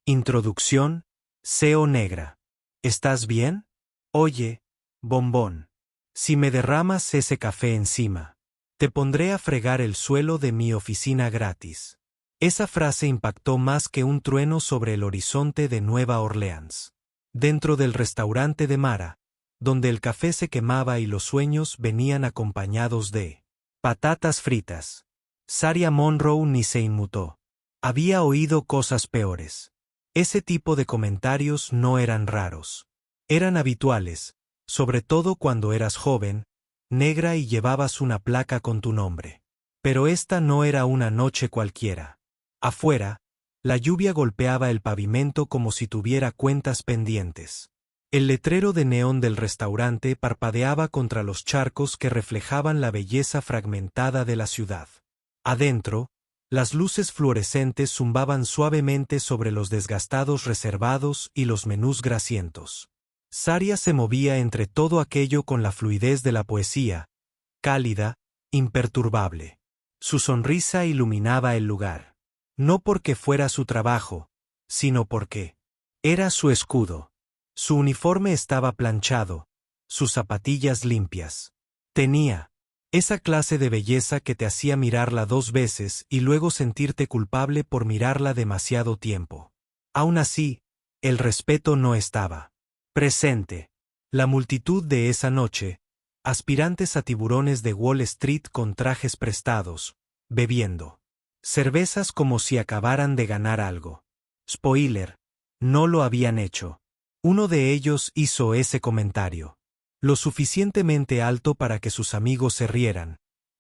Introducción, SEO negra. ¿Estás bien? Oye, bombón. Si me derramas ese café encima, te pondré a fregar el suelo de mi oficina gratis. Esa frase impactó más que un trueno sobre el horizonte de Nueva Orleans. Dentro del restaurante de Mara, donde el café se quemaba y los sueños venían acompañados de patatas fritas. Saria Monroe ni se inmutó. Había oído cosas peores. Ese tipo de comentarios no eran raros. Eran habituales, sobre todo cuando eras joven, negra y llevabas una placa con tu nombre. Pero esta no era una noche cualquiera. Afuera, la lluvia golpeaba el pavimento como si tuviera cuentas pendientes. El letrero de neón del restaurante parpadeaba contra los charcos que reflejaban la belleza fragmentada de la ciudad. Adentro, las luces fluorescentes zumbaban suavemente sobre los desgastados reservados y los menús grasientos. Saria se movía entre todo aquello con la fluidez de la poesía, cálida, imperturbable. Su sonrisa iluminaba el lugar. No porque fuera su trabajo, sino porque era su escudo. Su uniforme estaba planchado, sus zapatillas limpias. Tenía esa clase de belleza que te hacía mirarla 2 veces y luego sentirte culpable por mirarla demasiado tiempo. Aún así, el respeto no estaba presente. La multitud de esa noche, aspirantes a tiburones de Wall Street con trajes prestados, bebiendo cervezas como si acabaran de ganar algo. Spoiler, no lo habían hecho. Uno de ellos hizo ese comentario. Lo suficientemente alto para que sus amigos se rieran,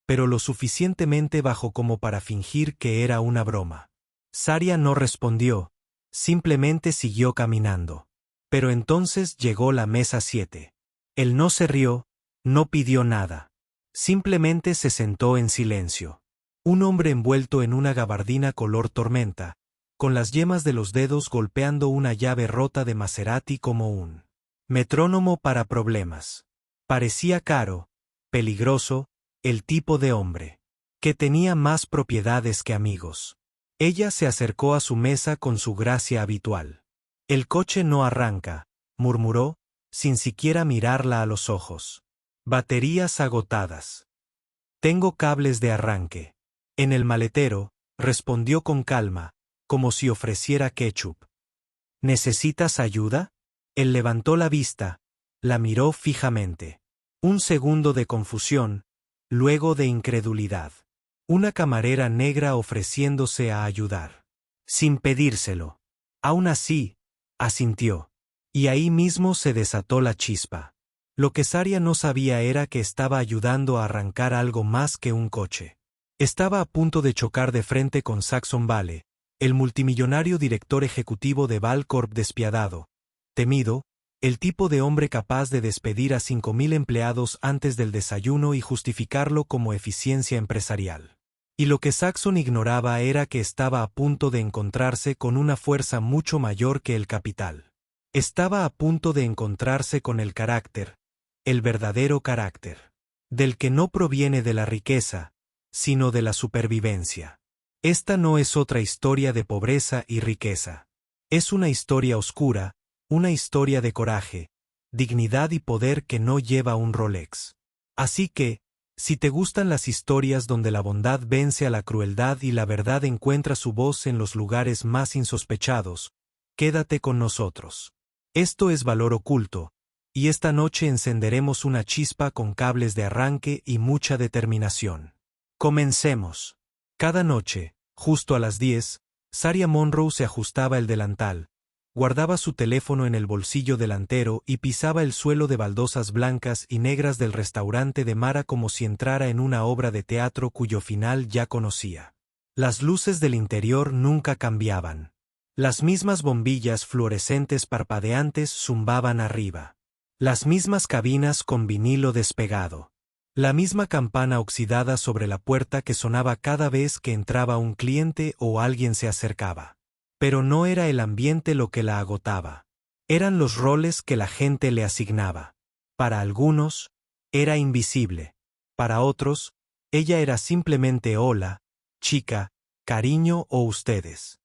pero lo suficientemente bajo como para fingir que era una broma. Saria no respondió, simplemente siguió caminando. Pero entonces llegó la mesa 7. Él no se rió, no pidió nada. Simplemente se sentó en silencio. Un hombre envuelto en una gabardina color tormenta, con las yemas de los dedos golpeando una llave rota de Maserati como un metrónomo para problemas. Parecía caro, peligroso, el tipo de hombre, que tenía más propiedades que amigos. Ella se acercó a su mesa con su gracia habitual. El coche no arranca, murmuró, sin siquiera mirarla a los ojos. Baterías agotadas. Tengo cables de arranque. En el maletero, respondió con calma, como si ofreciera ketchup. ¿Necesitas ayuda? Él levantó la vista, la miró fijamente. Un segundo de confusión, luego de incredulidad. Una camarera negra ofreciéndose a ayudar. Sin pedírselo. Aún así, asintió. Y ahí mismo se desató la chispa. Lo que Saria no sabía era que estaba ayudando a arrancar algo más que un coche. Estaba a punto de chocar de frente con Saxon Vale, el multimillonario director ejecutivo de Valcorp despiadado, temido, el tipo de hombre capaz de despedir a 5.000 empleados antes del desayuno y justificarlo como eficiencia empresarial. Y lo que Saxon ignoraba era que estaba a punto de encontrarse con una fuerza mucho mayor que el capital. Estaba a punto de encontrarse con el carácter, el verdadero carácter, del que no proviene de la riqueza, sino de la supervivencia. Esta no es otra historia de pobreza y riqueza. Es una historia oscura, una historia de coraje, dignidad y poder que no lleva un Rolex. Así que, si te gustan las historias donde la bondad vence a la crueldad y la verdad encuentra su voz en los lugares más insospechados, quédate con nosotros. Esto es Valor Oculto, y esta noche encenderemos una chispa con cables de arranque y mucha determinación. Comencemos. Cada noche, justo a las 10, Saria Monroe se ajustaba el delantal, guardaba su teléfono en el bolsillo delantero y pisaba el suelo de baldosas blancas y negras del restaurante de Mara como si entrara en una obra de teatro cuyo final ya conocía. Las luces del interior nunca cambiaban. Las mismas bombillas fluorescentes parpadeantes zumbaban arriba. Las mismas cabinas con vinilo despegado. La misma campana oxidada sobre la puerta que sonaba cada vez que entraba un cliente o alguien se acercaba. Pero no era el ambiente lo que la agotaba. Eran los roles que la gente le asignaba. Para algunos, era invisible. Para otros, ella era simplemente hola, chica, cariño o ustedes.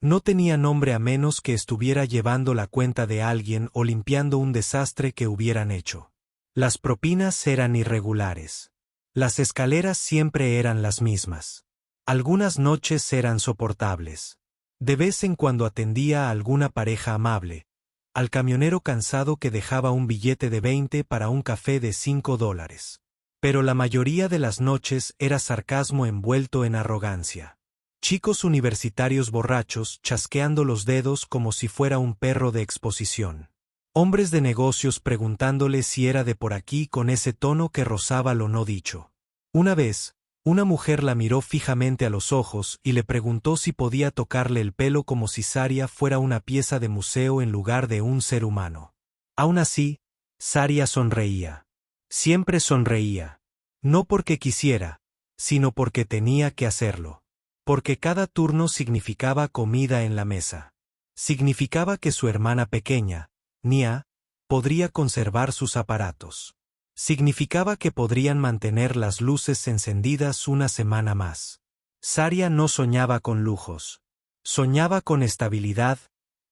No tenía nombre a menos que estuviera llevando la cuenta de alguien o limpiando un desastre que hubieran hecho. Las propinas eran irregulares. Las escaleras siempre eran las mismas. Algunas noches eran soportables. De vez en cuando atendía a alguna pareja amable, al camionero cansado que dejaba un billete de 20 para un café de $5. Pero la mayoría de las noches era sarcasmo envuelto en arrogancia. Chicos universitarios borrachos chasqueando los dedos como si fuera un perro de exposición. Hombres de negocios preguntándole si era de por aquí con ese tono que rozaba lo no dicho. Una vez, una mujer la miró fijamente a los ojos y le preguntó si podía tocarle el pelo como si Saria fuera una pieza de museo en lugar de un ser humano. Aún así, Saria sonreía. Siempre sonreía. No porque quisiera, sino porque tenía que hacerlo. Porque cada turno significaba comida en la mesa. Significaba que su hermana pequeña, Nia, podría conservar sus aparatos. Significaba que podrían mantener las luces encendidas una semana más. Saria no soñaba con lujos. Soñaba con estabilidad,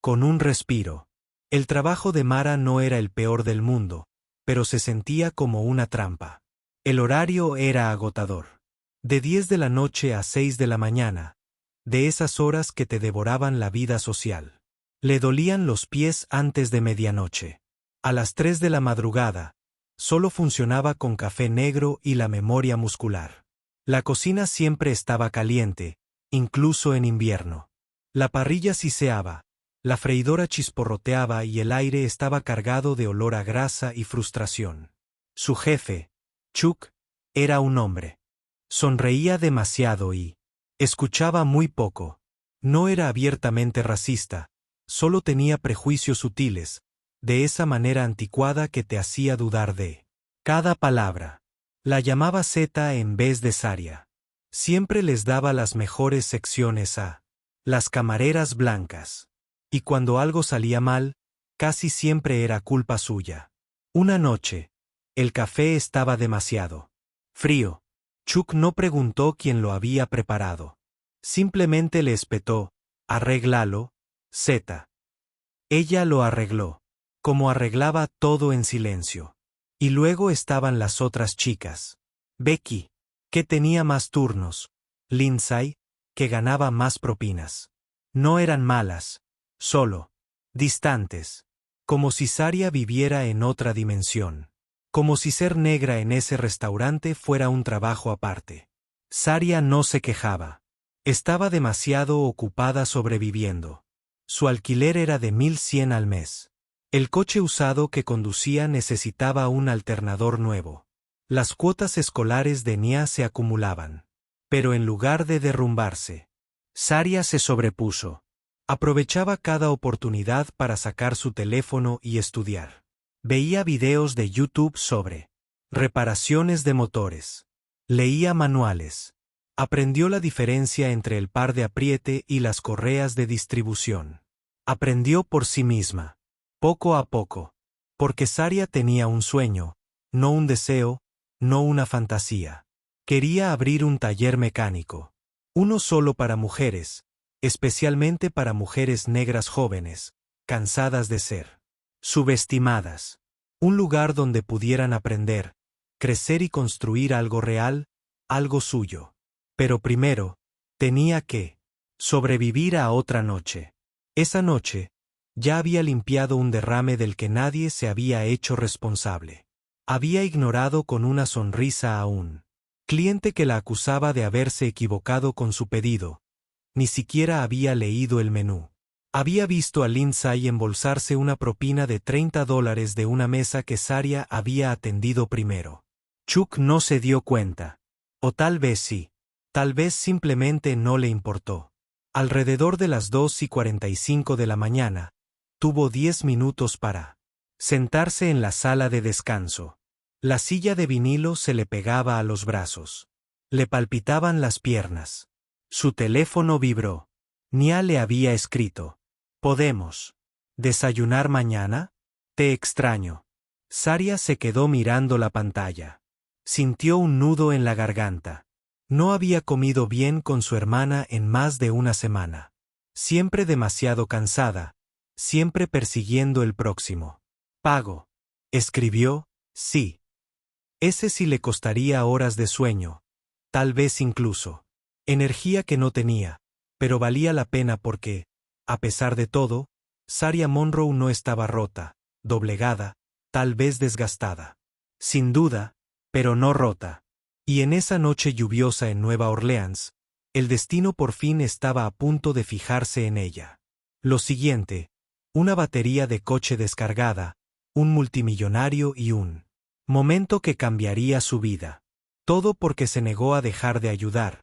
con un respiro. El trabajo de Mara no era el peor del mundo, pero se sentía como una trampa. El horario era agotador. De 10 de la noche a 6 de la mañana, de esas horas que te devoraban la vida social. Le dolían los pies antes de medianoche. A las 3 de la madrugada, solo funcionaba con café negro y la memoria muscular. La cocina siempre estaba caliente, incluso en invierno. La parrilla siseaba, la freidora chisporroteaba y el aire estaba cargado de olor a grasa y frustración. Su jefe, Chuck, era un hombre. Sonreía demasiado y escuchaba muy poco. No era abiertamente racista, solo tenía prejuicios sutiles, de esa manera anticuada que te hacía dudar de cada palabra. La llamaba Zeta en vez de Saria. Siempre les daba las mejores secciones a las camareras blancas. Y cuando algo salía mal, casi siempre era culpa suya. Una noche, el café estaba demasiado frío. Chuck no preguntó quién lo había preparado. Simplemente le espetó, arréglalo, Zeta. Ella lo arregló, como arreglaba todo en silencio. Y luego estaban las otras chicas. Becky, que tenía más turnos. Lindsay, que ganaba más propinas. No eran malas, solo distantes. Como si Saria viviera en otra dimensión. Como si ser negra en ese restaurante fuera un trabajo aparte. Saria no se quejaba. Estaba demasiado ocupada sobreviviendo. Su alquiler era de 1,100 al mes. El coche usado que conducía necesitaba un alternador nuevo. Las cuotas escolares de Nia se acumulaban. Pero en lugar de derrumbarse, Saria se sobrepuso. Aprovechaba cada oportunidad para sacar su teléfono y estudiar. Veía videos de YouTube sobre reparaciones de motores. Leía manuales. Aprendió la diferencia entre el par de apriete y las correas de distribución. Aprendió por sí misma, poco a poco, porque Saria tenía un sueño, no un deseo, no una fantasía. Quería abrir un taller mecánico. Uno solo para mujeres, especialmente para mujeres negras jóvenes, cansadas de ser subestimadas. Un lugar donde pudieran aprender, crecer y construir algo real, algo suyo. Pero primero, tenía que sobrevivir a otra noche. Esa noche, ya había limpiado un derrame del que nadie se había hecho responsable. Había ignorado con una sonrisa a un cliente que la acusaba de haberse equivocado con su pedido. Ni siquiera había leído el menú. Había visto a Lindsay embolsarse una propina de $30 de una mesa que Saria había atendido primero. Chuck no se dio cuenta. O tal vez sí. Tal vez simplemente no le importó. Alrededor de las 2:45 de la mañana, tuvo 10 minutos para sentarse en la sala de descanso. La silla de vinilo se le pegaba a los brazos. Le palpitaban las piernas. Su teléfono vibró. Nia le había escrito. ¿Podemos desayunar mañana? Te extraño. Saria se quedó mirando la pantalla. Sintió un nudo en la garganta. No había comido bien con su hermana en más de una semana. Siempre demasiado cansada, siempre persiguiendo el próximo pago. Escribió, sí. Ese sí le costaría horas de sueño, tal vez incluso energía que no tenía, pero valía la pena porque, a pesar de todo, Saria Monroe no estaba rota, doblegada, tal vez desgastada. Sin duda, pero no rota. Y en esa noche lluviosa en Nueva Orleans, el destino por fin estaba a punto de fijarse en ella. Lo siguiente, una batería de coche descargada, un multimillonario y un momento que cambiaría su vida. Todo porque se negó a dejar de ayudar,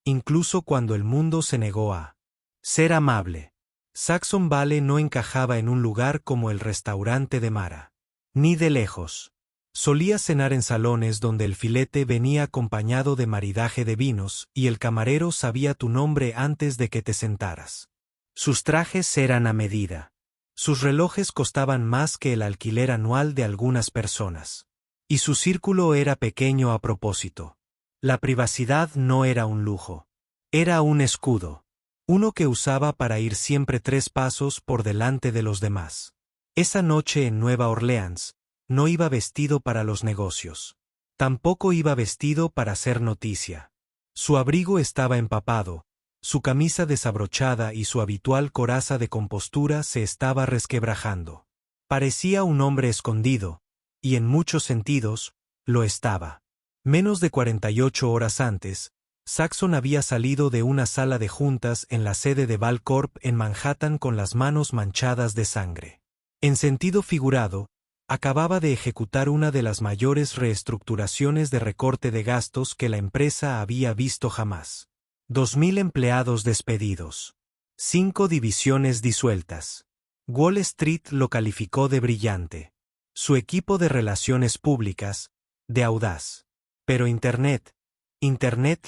incluso cuando el mundo se negó a ser amable. Saxon Vale no encajaba en un lugar como el restaurante de Mara. Ni de lejos. Solía cenar en salones donde el filete venía acompañado de maridaje de vinos y el camarero sabía tu nombre antes de que te sentaras. Sus trajes eran a medida. Sus relojes costaban más que el alquiler anual de algunas personas. Y su círculo era pequeño a propósito. La privacidad no era un lujo. Era un escudo. Uno que usaba para ir siempre 3 pasos por delante de los demás. Esa noche en Nueva Orleans, no iba vestido para los negocios. Tampoco iba vestido para hacer noticia. Su abrigo estaba empapado, su camisa desabrochada y su habitual coraza de compostura se estaba resquebrajando. Parecía un hombre escondido, y en muchos sentidos, lo estaba. Menos de 48 horas antes, Saxon había salido de una sala de juntas en la sede de Valcorp en Manhattan con las manos manchadas de sangre. En sentido figurado, acababa de ejecutar una de las mayores reestructuraciones de recorte de gastos que la empresa había visto jamás. 2.000 empleados despedidos. 5 divisiones disueltas. Wall Street lo calificó de brillante. Su equipo de relaciones públicas, de audaz. Pero Internet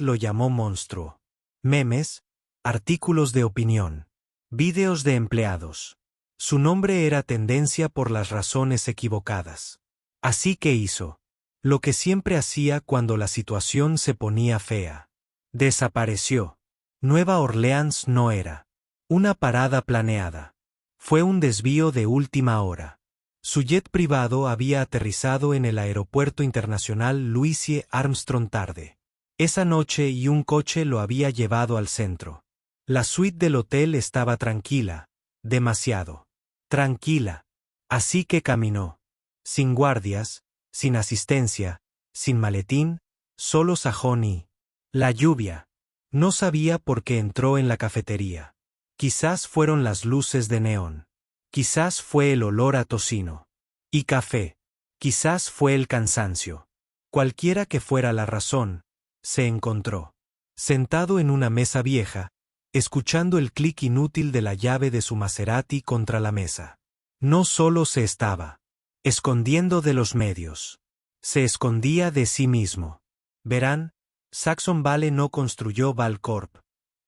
lo llamó monstruo. Memes, artículos de opinión, vídeos de empleados. Su nombre era tendencia por las razones equivocadas. Así que hizo lo que siempre hacía cuando la situación se ponía fea. Desapareció. Nueva Orleans no era una parada planeada. Fue un desvío de última hora. Su jet privado había aterrizado en el Aeropuerto Internacional Louis Armstrong tarde. Esa noche y un coche lo había llevado al centro. La suite del hotel estaba tranquila, demasiado tranquila. Así que caminó. Sin guardias, sin asistencia, sin maletín, solo sajón y la lluvia. No sabía por qué entró en la cafetería. Quizás fueron las luces de neón. Quizás fue el olor a tocino y café. Quizás fue el cansancio. Cualquiera que fuera la razón, se encontró sentado en una mesa vieja, escuchando el clic inútil de la llave de su Maserati contra la mesa. No solo se estaba escondiendo de los medios, se escondía de sí mismo. Verán, Saxon Vale no construyó Valcorp,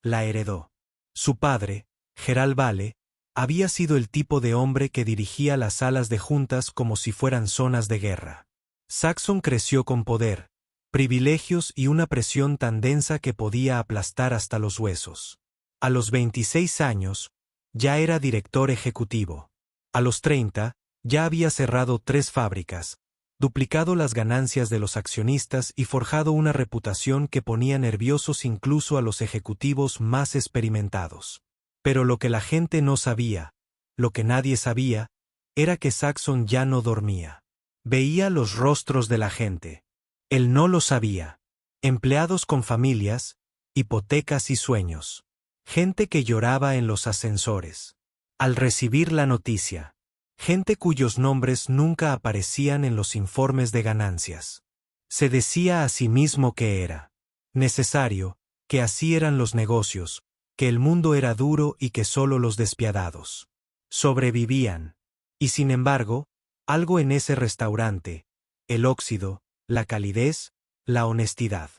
la heredó. Su padre, Gerald Vale, había sido el tipo de hombre que dirigía las salas de juntas como si fueran zonas de guerra. Saxon creció con poder, privilegios y una presión tan densa que podía aplastar hasta los huesos. A los 26 años, ya era director ejecutivo. A los 30, ya había cerrado 3 fábricas, duplicado las ganancias de los accionistas y forjado una reputación que ponía nerviosos incluso a los ejecutivos más experimentados. Pero lo que la gente no sabía, lo que nadie sabía, era que Saxon ya no dormía. Veía los rostros de la gente. Él no lo sabía. Empleados con familias, hipotecas y sueños. Gente que lloraba en los ascensores al recibir la noticia. Gente cuyos nombres nunca aparecían en los informes de ganancias. Se decía a sí mismo que era necesario, que así eran los negocios, que el mundo era duro y que solo los despiadados sobrevivían. Y sin embargo, algo en ese restaurante, el óxido, la calidez, la honestidad,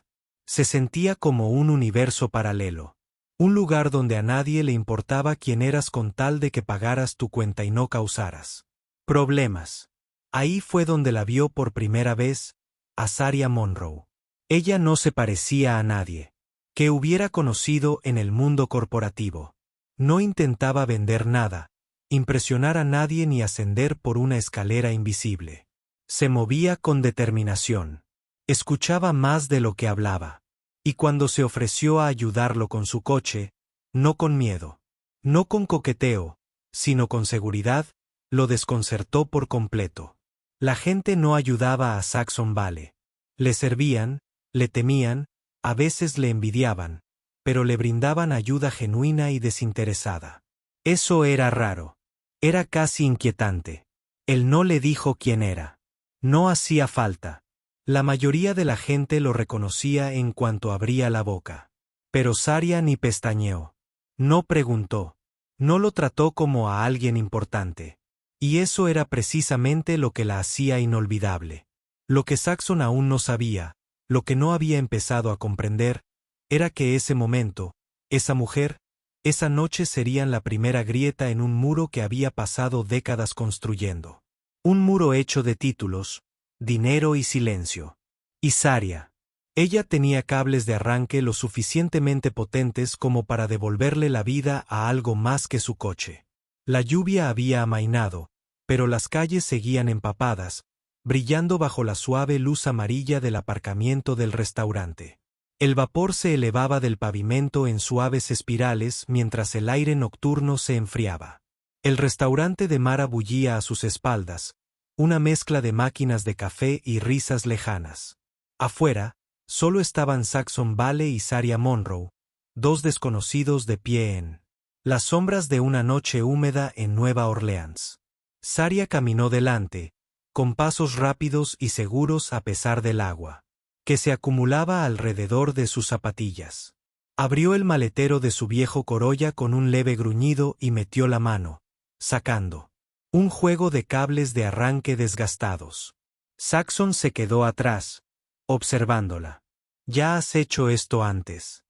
se sentía como un universo paralelo. Un lugar donde a nadie le importaba quién eras con tal de que pagaras tu cuenta y no causaras problemas. Ahí fue donde la vio por primera vez, a Saria Monroe. Ella no se parecía a nadie que hubiera conocido en el mundo corporativo. No intentaba vender nada, impresionar a nadie ni ascender por una escalera invisible. Se movía con determinación. Escuchaba más de lo que hablaba. Y cuando se ofreció a ayudarlo con su coche, no con miedo, no con coqueteo, sino con seguridad, lo desconcertó por completo. La gente no ayudaba a Saxon Vale. Le servían, le temían, a veces le envidiaban, pero le brindaban ayuda genuina y desinteresada. Eso era raro. Era casi inquietante. Él no le dijo quién era. No hacía falta. La mayoría de la gente lo reconocía en cuanto abría la boca. Pero Saria ni pestañeó. No preguntó. No lo trató como a alguien importante. Y eso era precisamente lo que la hacía inolvidable. Lo que Saxon aún no sabía, lo que no había empezado a comprender, era que ese momento, esa mujer, esa noche serían la primera grieta en un muro que había pasado décadas construyendo. Un muro hecho de títulos, dinero y silencio. Y Saria. Ella tenía cables de arranque lo suficientemente potentes como para devolverle la vida a algo más que su coche. La lluvia había amainado, pero las calles seguían empapadas, brillando bajo la suave luz amarilla del aparcamiento del restaurante. El vapor se elevaba del pavimento en suaves espirales mientras el aire nocturno se enfriaba. El restaurante de Mara bullía a sus espaldas, una mezcla de máquinas de café y risas lejanas. Afuera, solo estaban Saxon Vale y Saria Monroe, dos desconocidos de pie en las sombras de una noche húmeda en Nueva Orleans. Saria caminó delante, con pasos rápidos y seguros a pesar del agua, que se acumulaba alrededor de sus zapatillas. Abrió el maletero de su viejo Corolla con un leve gruñido y metió la mano, sacando un juego de cables de arranque desgastados. Saxon se quedó atrás, observándola. ¿Ya has hecho esto antes?,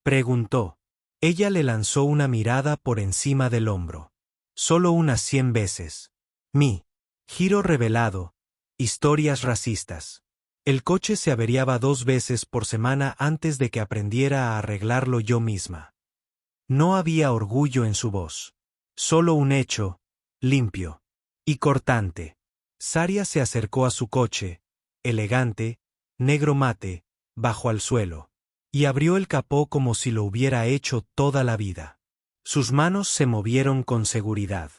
preguntó. Ella le lanzó una mirada por encima del hombro. Solo unas 100 veces. Giro revelado. Historias racistas. El coche se averiaba 2 veces por semana antes de que aprendiera a arreglarlo yo misma. No había orgullo en su voz. Solo un hecho, limpio y cortante. Saria se acercó a su coche, elegante, negro mate, bajo al suelo, y abrió el capó como si lo hubiera hecho toda la vida. Sus manos se movieron con seguridad.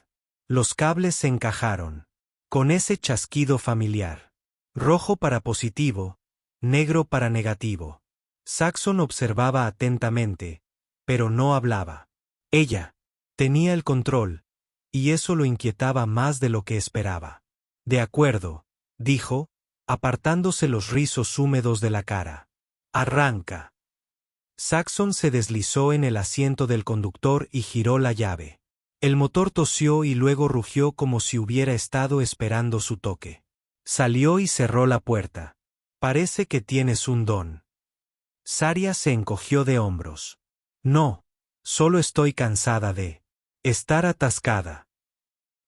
Los cables se encajaron, con ese chasquido familiar. Rojo para positivo, negro para negativo. Saxon observaba atentamente, pero no hablaba. Ella tenía el control, y eso lo inquietaba más de lo que esperaba. De acuerdo, dijo, apartándose los rizos húmedos de la cara. Arranca. Saxon se deslizó en el asiento del conductor y giró la llave. El motor tosió y luego rugió como si hubiera estado esperando su toque. Salió y cerró la puerta. Parece que tienes un don. Saria se encogió de hombros. No, solo estoy cansada de estar atascada.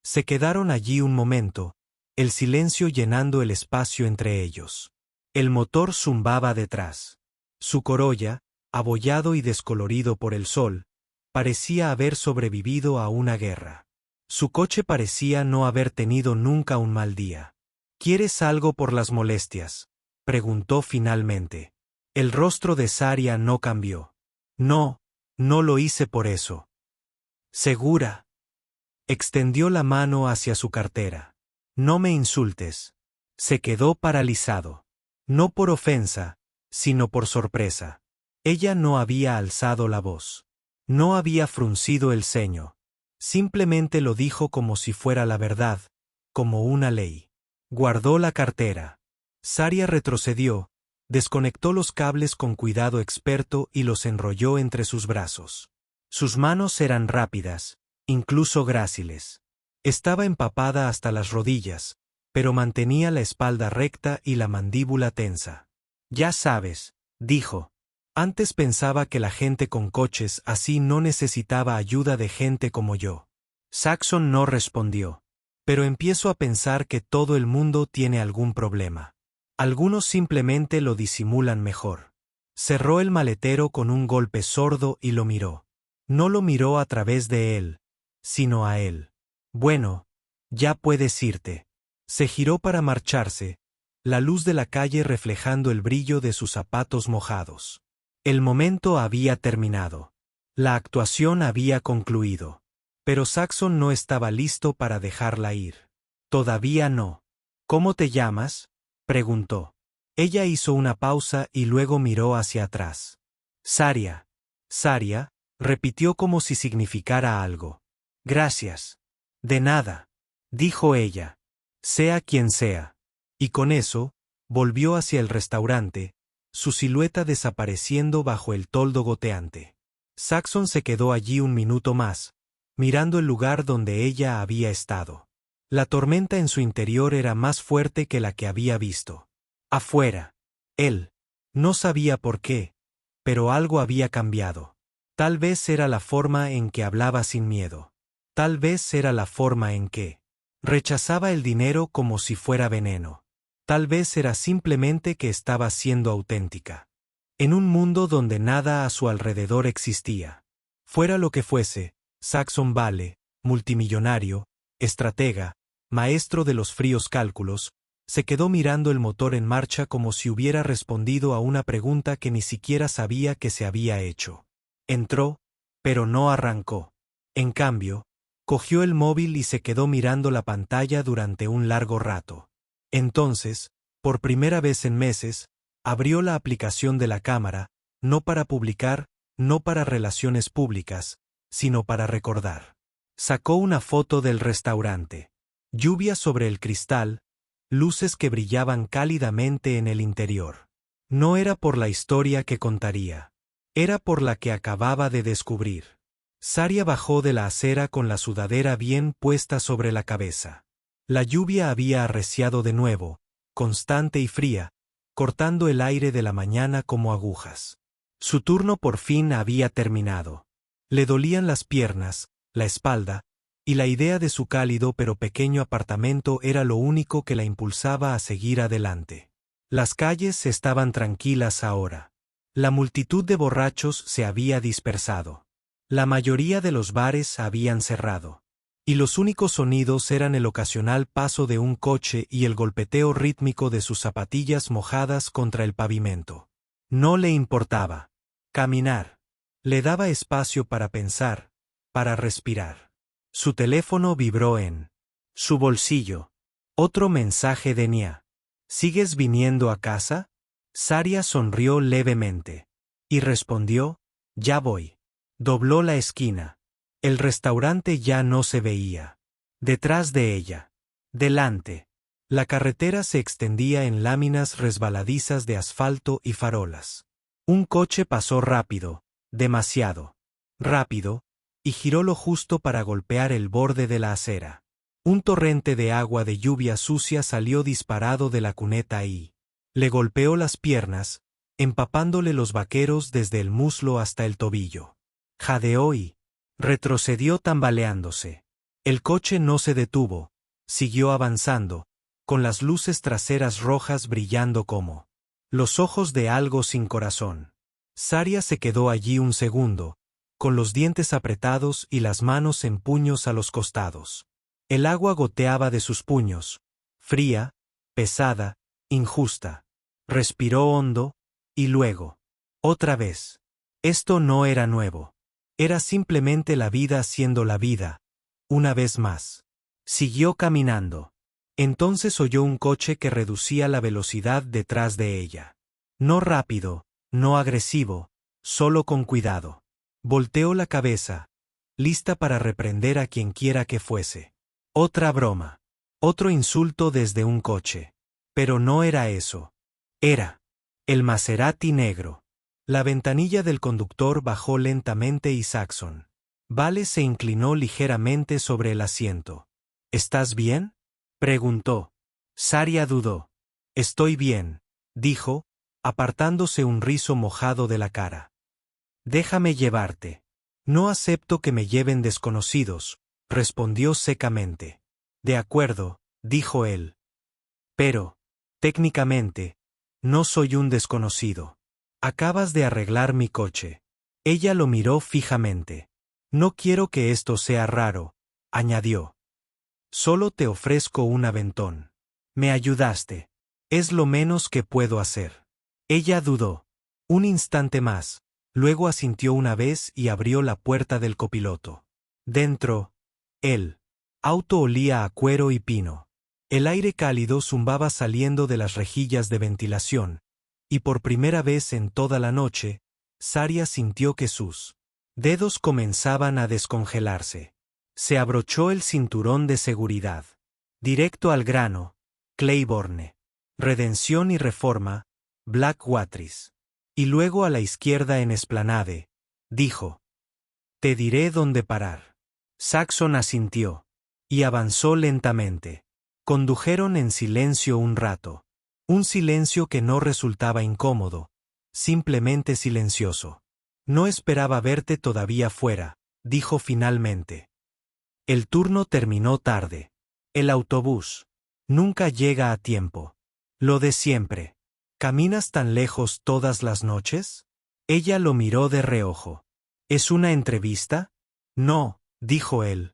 Se quedaron allí un momento, el silencio llenando el espacio entre ellos. El motor zumbaba detrás. Su Corolla, abollado y descolorido por el sol, parecía haber sobrevivido a una guerra. Su coche parecía no haber tenido nunca un mal día. ¿Quieres algo por las molestias?, preguntó finalmente. El rostro de Saria no cambió. No, no lo hice por eso. ¿Segura? Extendió la mano hacia su cartera. No me insultes. Se quedó paralizado. No por ofensa, sino por sorpresa. Ella no había alzado la voz. No había fruncido el ceño. Simplemente lo dijo como si fuera la verdad, como una ley. Guardó la cartera. Saria retrocedió, desconectó los cables con cuidado experto y los enrolló entre sus brazos. Sus manos eran rápidas, incluso gráciles. Estaba empapada hasta las rodillas, pero mantenía la espalda recta y la mandíbula tensa. Ya sabes, dijo. Antes pensaba que la gente con coches así no necesitaba ayuda de gente como yo. Saxon no respondió. Pero empiezo a pensar que todo el mundo tiene algún problema. Algunos simplemente lo disimulan mejor. Cerró el maletero con un golpe sordo y lo miró. No lo miró a través de él, sino a él. Bueno, ya puedes irte. Se giró para marcharse, la luz de la calle reflejando el brillo de sus zapatos mojados. El momento había terminado. La actuación había concluido. Pero Saxon no estaba listo para dejarla ir. Todavía no. ¿Cómo te llamas?, preguntó. Ella hizo una pausa y luego miró hacia atrás. Saria. Saria, repitió como si significara algo. Gracias. De nada, dijo ella. Sea quien sea. Y con eso, volvió hacia el restaurante, su silueta desapareciendo bajo el toldo goteante. Saxon se quedó allí un minuto más, mirando el lugar donde ella había estado. La tormenta en su interior era más fuerte que la que había visto. Afuera. Él. No sabía por qué, pero algo había cambiado. Tal vez era la forma en que hablaba sin miedo. Tal vez era la forma en que rechazaba el dinero como si fuera veneno. Tal vez era simplemente que estaba siendo auténtica. En un mundo donde nada a su alrededor existía. Fuera lo que fuese, Saxon Vale, multimillonario, estratega, maestro de los fríos cálculos, se quedó mirando el motor en marcha como si hubiera respondido a una pregunta que ni siquiera sabía que se había hecho. Entró, pero no arrancó. En cambio, cogió el móvil y se quedó mirando la pantalla durante un largo rato. Entonces, por primera vez en meses, abrió la aplicación de la cámara, no para publicar, no para relaciones públicas, sino para recordar. Sacó una foto del restaurante. Lluvia sobre el cristal, luces que brillaban cálidamente en el interior. No era por la historia que contaría. Era por la que acababa de descubrir. Saria bajó de la acera con la sudadera bien puesta sobre la cabeza. La lluvia había arreciado de nuevo, constante y fría, cortando el aire de la mañana como agujas. Su turno por fin había terminado. Le dolían las piernas, la espalda, y la idea de su cálido pero pequeño apartamento era lo único que la impulsaba a seguir adelante. Las calles estaban tranquilas ahora. La multitud de borrachos se había dispersado. La mayoría de los bares habían cerrado. Y los únicos sonidos eran el ocasional paso de un coche y el golpeteo rítmico de sus zapatillas mojadas contra el pavimento. No le importaba. Caminar. Le daba espacio para pensar, para respirar. Su teléfono vibró en su bolsillo. Otro mensaje de Nia. ¿Sigues viniendo a casa? Saria sonrió levemente. Y respondió, ya voy. Dobló la esquina. El restaurante ya no se veía. Detrás de ella. Delante. La carretera se extendía en láminas resbaladizas de asfalto y farolas. Un coche pasó rápido, demasiado rápido, y giró lo justo para golpear el borde de la acera. Un torrente de agua de lluvia sucia salió disparado de la cuneta y le golpeó las piernas, empapándole los vaqueros desde el muslo hasta el tobillo. Jadeó y retrocedió tambaleándose. El coche no se detuvo, siguió avanzando, con las luces traseras rojas brillando como los ojos de algo sin corazón. Saria se quedó allí un segundo, con los dientes apretados y las manos en puños a los costados. El agua goteaba de sus puños, fría, pesada, injusta. Respiró hondo, y luego, otra vez. Esto no era nuevo. Era simplemente la vida siendo la vida, una vez más. Siguió caminando. Entonces oyó un coche que reducía la velocidad detrás de ella. No rápido, no agresivo, solo con cuidado. Volteó la cabeza, lista para reprender a quien quiera que fuese. Otra broma. Otro insulto desde un coche. Pero no era eso. Era el Maserati negro. La ventanilla del conductor bajó lentamente y Saxon Vale se inclinó ligeramente sobre el asiento. ¿Estás bien?, preguntó. Saria dudó. Estoy bien, dijo, apartándose un rizo mojado de la cara. Déjame llevarte. No acepto que me lleven desconocidos, respondió secamente. De acuerdo, dijo él. Pero, técnicamente, no soy un desconocido. Acabas de arreglar mi coche. Ella lo miró fijamente. No quiero que esto sea raro, añadió. Solo te ofrezco un aventón. Me ayudaste. Es lo menos que puedo hacer. Ella dudó. Un instante más. Luego asintió una vez y abrió la puerta del copiloto. Dentro, el auto olía a cuero y pino. El aire cálido zumbaba saliendo de las rejillas de ventilación, y por primera vez en toda la noche, Saria sintió que sus dedos comenzaban a descongelarse. Se abrochó el cinturón de seguridad. Directo al grano, Claiborne. Redención y Reforma, Blackwater. Y luego a la izquierda en Esplanade, dijo. Te diré dónde parar. Saxon asintió. Y avanzó lentamente. Condujeron en silencio un rato. Un silencio que no resultaba incómodo, simplemente silencioso. No esperaba verte todavía fuera, dijo finalmente. El turno terminó tarde. El autobús nunca llega a tiempo. Lo de siempre. ¿Caminas tan lejos todas las noches? Ella lo miró de reojo. ¿Es una entrevista? No, dijo él.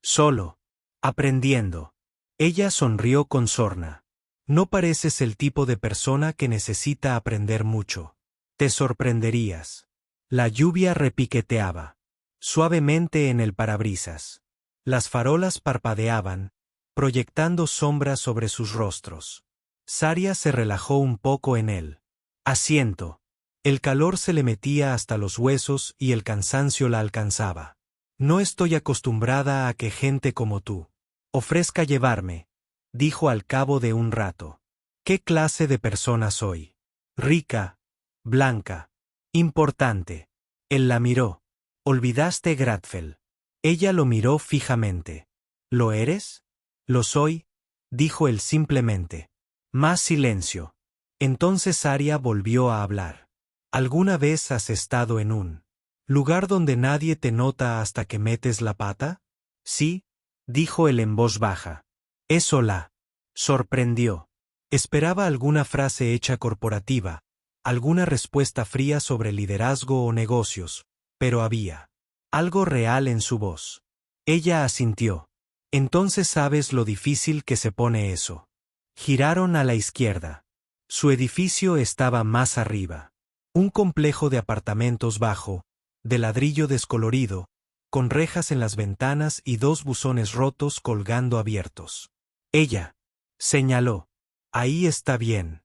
Solo. Aprendiendo. Ella sonrió con sorna. No pareces el tipo de persona que necesita aprender mucho. Te sorprenderías. La lluvia repiqueteaba suavemente en el parabrisas. Las farolas parpadeaban, proyectando sombras sobre sus rostros. Saria se relajó un poco en el asiento. El calor se le metía hasta los huesos y el cansancio la alcanzaba. No estoy acostumbrada a que gente como tú ofrezca llevarme, dijo al cabo de un rato. ¿Qué clase de persona soy? Rica, blanca, importante. Él la miró. Olvidaste Gradfell. Ella lo miró fijamente. ¿Lo eres? Lo soy, dijo él simplemente. Más silencio. Entonces Aria volvió a hablar. ¿Alguna vez has estado en un lugar donde nadie te nota hasta que metes la pata? Sí, dijo él en voz baja. Eso la sorprendió. Esperaba alguna frase hecha corporativa, alguna respuesta fría sobre liderazgo o negocios, pero había algo real en su voz. Ella asintió. Entonces sabes lo difícil que se pone eso. Giraron a la izquierda. Su edificio estaba más arriba. Un complejo de apartamentos bajo, de ladrillo descolorido, con rejas en las ventanas y dos buzones rotos colgando abiertos. Ella señaló. Ahí está bien.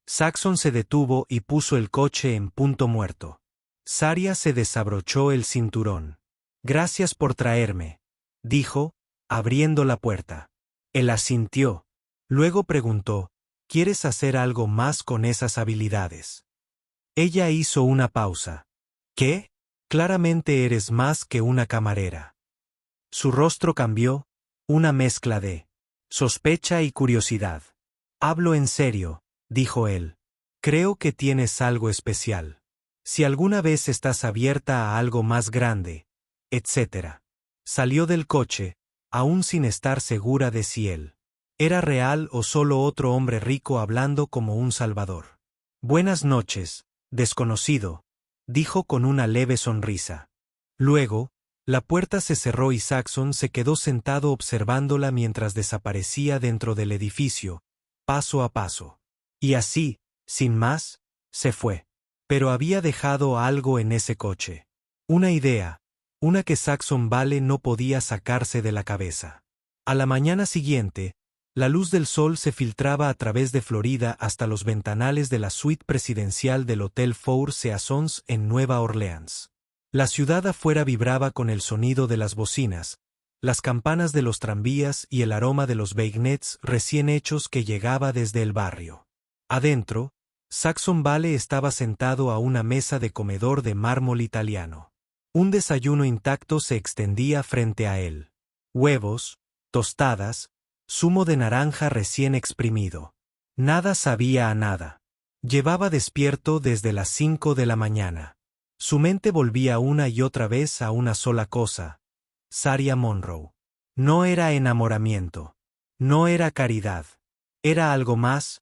Saxon se detuvo y puso el coche en punto muerto. Saria se desabrochó el cinturón. Gracias por traerme, dijo, abriendo la puerta. Él asintió. Luego preguntó, ¿quieres hacer algo más con esas habilidades? Ella hizo una pausa. ¿Qué? Claramente eres más que una camarera. Su rostro cambió, una mezcla de sospecha y curiosidad. Hablo en serio, dijo él. Creo que tienes algo especial. Si alguna vez estás abierta a algo más grande, etc. Salió del coche, aún sin estar segura de si él era real o solo otro hombre rico hablando como un salvador. Buenas noches, desconocido, dijo con una leve sonrisa. Luego, la puerta se cerró y Saxon se quedó sentado observándola mientras desaparecía dentro del edificio, paso a paso. Y así, sin más, se fue. Pero había dejado algo en ese coche. Una idea, una que Saxon Vale no podía sacarse de la cabeza. A la mañana siguiente, la luz del sol se filtraba a través de Florida hasta los ventanales de la suite presidencial del Hotel Four Seasons en Nueva Orleans. La ciudad afuera vibraba con el sonido de las bocinas, las campanas de los tranvías y el aroma de los beignets recién hechos que llegaba desde el barrio. Adentro, Saxon Vale estaba sentado a una mesa de comedor de mármol italiano. Un desayuno intacto se extendía frente a él. Huevos, tostadas, zumo de naranja recién exprimido. Nada sabía a nada. Llevaba despierto desde las 5 de la mañana. Su mente volvía una y otra vez a una sola cosa. Saria Monroe. No era enamoramiento. No era caridad. Era algo más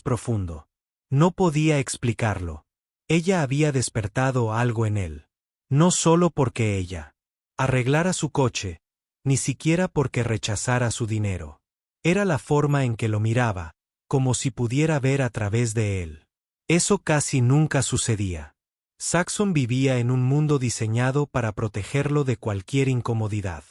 profundo. No podía explicarlo. Ella había despertado algo en él. No solo porque ella arreglara su coche, ni siquiera porque rechazara su dinero. Era la forma en que lo miraba, como si pudiera ver a través de él. Eso casi nunca sucedía. Saxon vivía en un mundo diseñado para protegerlo de cualquier incomodidad.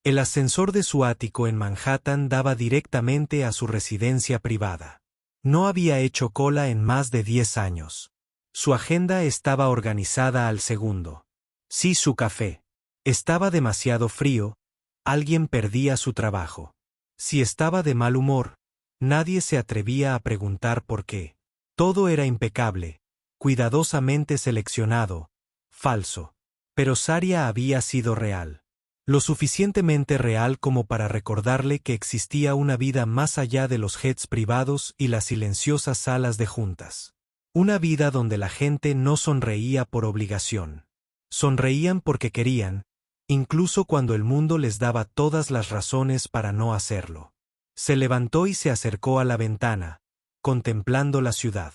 El ascensor de su ático en Manhattan daba directamente a su residencia privada. No había hecho cola en más de 10 años. Su agenda estaba organizada al segundo. Si su café estaba demasiado frío, alguien perdía su trabajo. Si estaba de mal humor, nadie se atrevía a preguntar por qué. Todo era impecable, cuidadosamente seleccionado, falso. Pero Saria había sido real. Lo suficientemente real como para recordarle que existía una vida más allá de los jets privados y las silenciosas salas de juntas. Una vida donde la gente no sonreía por obligación. Sonreían porque querían, incluso cuando el mundo les daba todas las razones para no hacerlo. Se levantó y se acercó a la ventana, contemplando la ciudad.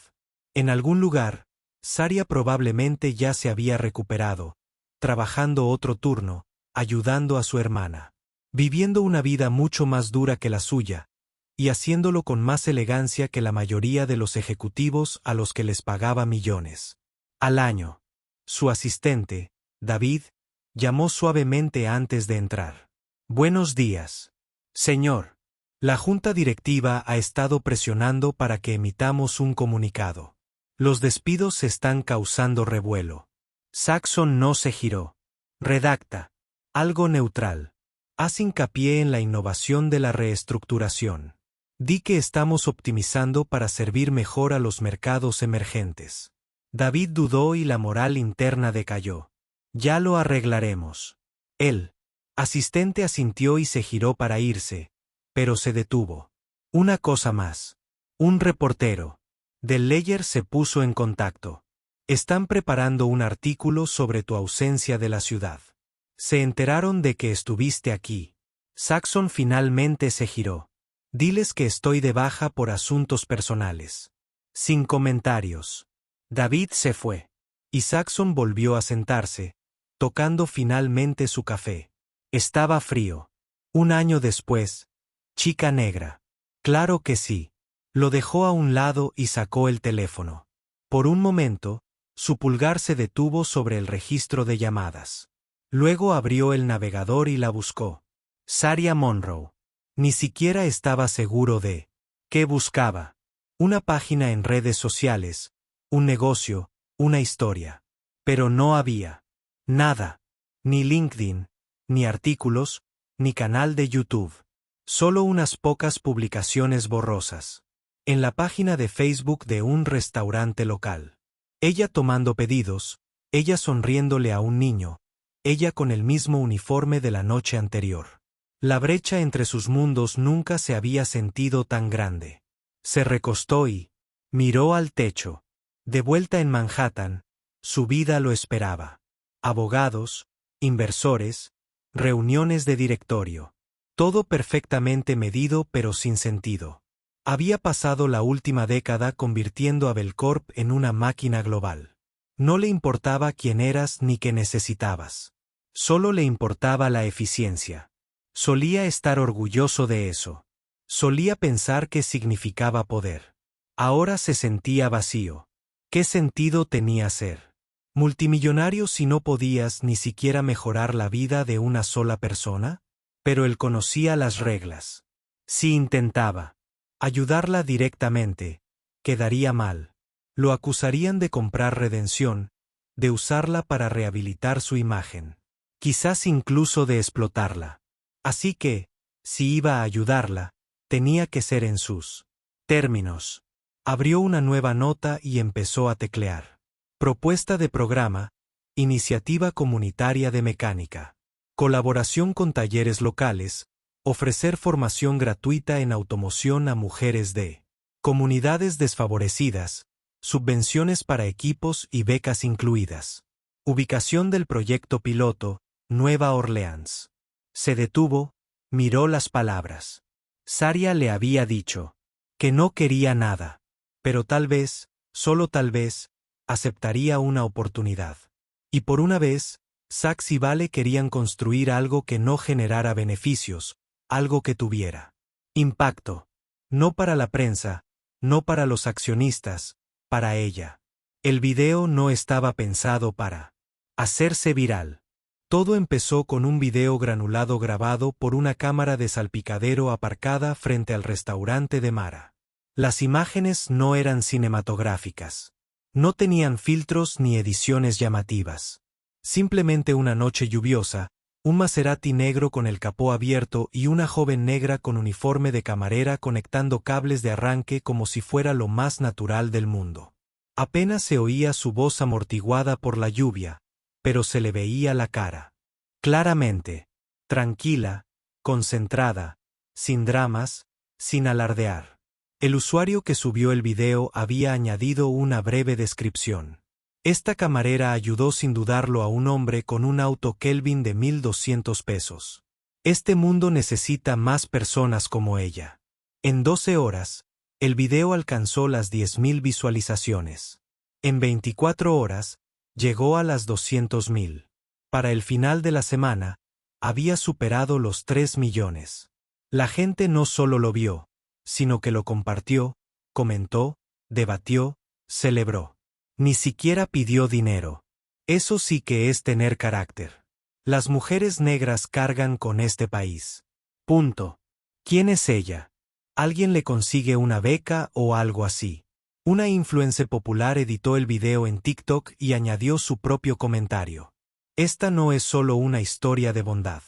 En algún lugar, Saria probablemente ya se había recuperado, trabajando otro turno, ayudando a su hermana, viviendo una vida mucho más dura que la suya, y haciéndolo con más elegancia que la mayoría de los ejecutivos a los que les pagaba millones al año. Su asistente, David, llamó suavemente antes de entrar. Buenos días, señor. La junta directiva ha estado presionando para que emitamos un comunicado. Los despidos están causando revuelo. Saxon no se giró. Redacta. Algo neutral. Haz hincapié en la innovación de la reestructuración. Di que estamos optimizando para servir mejor a los mercados emergentes. David dudó y la moral interna decayó. Ya lo arreglaremos. El asistente asintió y se giró para irse, pero se detuvo. Una cosa más. Un reportero del Ledger se puso en contacto. Están preparando un artículo sobre tu ausencia de la ciudad. Se enteraron de que estuviste aquí. Saxon finalmente se giró. Diles que estoy de baja por asuntos personales. Sin comentarios. David se fue. Y Saxon volvió a sentarse, tocando finalmente su café. Estaba frío. Un año después. Chica negra. Claro que sí. Lo dejó a un lado y sacó el teléfono. Por un momento, su pulgar se detuvo sobre el registro de llamadas. Luego abrió el navegador y la buscó. Saria Monroe. Ni siquiera estaba seguro de qué buscaba. Una página en redes sociales, un negocio, una historia. Pero no había nada. Ni LinkedIn, ni artículos, ni canal de YouTube. Solo unas pocas publicaciones borrosas. En la página de Facebook de un restaurante local. Ella tomando pedidos, ella sonriéndole a un niño, ella con el mismo uniforme de la noche anterior. La brecha entre sus mundos nunca se había sentido tan grande. Se recostó y miró al techo. De vuelta en Manhattan, su vida lo esperaba. Abogados, inversores, reuniones de directorio. Todo perfectamente medido pero sin sentido. Había pasado la última década convirtiendo a Belcorp en una máquina global. No le importaba quién eras ni qué necesitabas. Solo le importaba la eficiencia. Solía estar orgulloso de eso. Solía pensar que significaba poder. Ahora se sentía vacío. ¿Qué sentido tenía ser multimillonario si no podías ni siquiera mejorar la vida de una sola persona? Pero él conocía las reglas. Si intentaba ayudarla directamente, quedaría mal. Lo acusarían de comprar redención, de usarla para rehabilitar su imagen. Quizás incluso de explotarla. Así que, si iba a ayudarla, tenía que ser en sus términos. Abrió una nueva nota y empezó a teclear. Propuesta de programa, iniciativa comunitaria de mecánica. Colaboración con talleres locales, ofrecer formación gratuita en automoción a mujeres de comunidades desfavorecidas, subvenciones para equipos y becas incluidas. Ubicación del proyecto piloto, Nueva Orleans. Se detuvo, miró las palabras. Saria le había dicho que no quería nada, pero tal vez, solo tal vez, aceptaría una oportunidad. Y por una vez, Sachs y Vale querían construir algo que no generara beneficios, algo que tuviera impacto. No para la prensa, no para los accionistas, para ella. El video no estaba pensado para hacerse viral. Todo empezó con un video granulado grabado por una cámara de salpicadero aparcada frente al restaurante de Mara. Las imágenes no eran cinematográficas. No tenían filtros ni ediciones llamativas. Simplemente una noche lluviosa, un Maserati negro con el capó abierto y una joven negra con uniforme de camarera conectando cables de arranque como si fuera lo más natural del mundo. Apenas se oía su voz amortiguada por la lluvia, pero se le veía la cara. Claramente, tranquila, concentrada, sin dramas, sin alardear. El usuario que subió el video había añadido una breve descripción. Esta camarera ayudó sin dudarlo a un hombre con un auto Kelvin de $1,200. Este mundo necesita más personas como ella. En 12 horas, el video alcanzó las 10.000 visualizaciones. En 24 horas, llegó a las 200.000. Para el final de la semana, había superado los 3 millones. La gente no solo lo vio, sino que lo compartió, comentó, debatió, celebró. Ni siquiera pidió dinero. Eso sí que es tener carácter. Las mujeres negras cargan con este país. Punto. ¿Quién es ella? ¿Alguien le consigue una beca o algo así? Una influencer popular editó el video en TikTok y añadió su propio comentario. Esta no es solo una historia de bondad.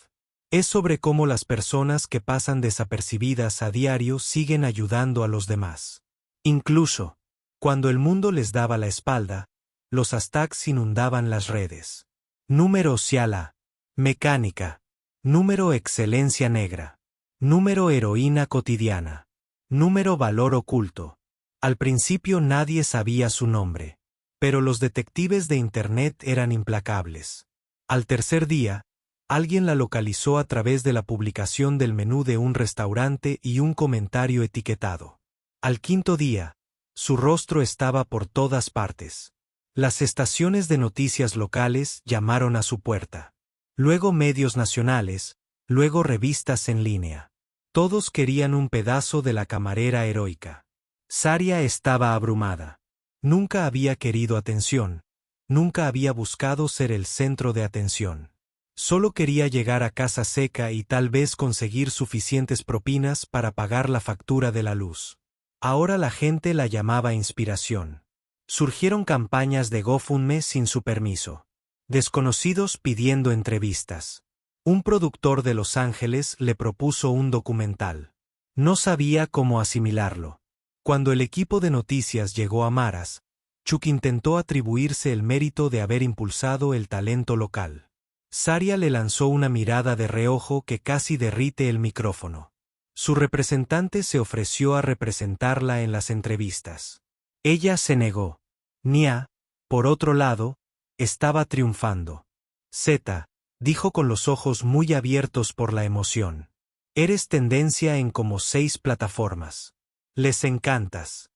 Es sobre cómo las personas que pasan desapercibidas a diario siguen ayudando a los demás. Incluso, cuando el mundo les daba la espalda, los hashtags inundaban las redes. Número Ciala. Mecánica. Número Excelencia Negra. Número Heroína Cotidiana. Número Valor Oculto. Al principio nadie sabía su nombre, pero los detectives de Internet eran implacables. Al tercer día, alguien la localizó a través de la publicación del menú de un restaurante y un comentario etiquetado. Al quinto día, su rostro estaba por todas partes. Las estaciones de noticias locales llamaron a su puerta. Luego medios nacionales, luego revistas en línea. Todos querían un pedazo de la camarera heroica. Saria estaba abrumada. Nunca había querido atención. Nunca había buscado ser el centro de atención. Solo quería llegar a casa seca y tal vez conseguir suficientes propinas para pagar la factura de la luz. Ahora la gente la llamaba inspiración. Surgieron campañas de GoFundMe sin su permiso. Desconocidos pidiendo entrevistas. Un productor de Los Ángeles le propuso un documental. No sabía cómo asimilarlo. Cuando el equipo de noticias llegó a Maras, Chuck intentó atribuirse el mérito de haber impulsado el talento local. Saria le lanzó una mirada de reojo que casi derrite el micrófono. Su representante se ofreció a representarla en las entrevistas. Ella se negó. Nia, por otro lado, estaba triunfando. Z, dijo con los ojos muy abiertos por la emoción. Eres tendencia en como 6 plataformas. Les encantas.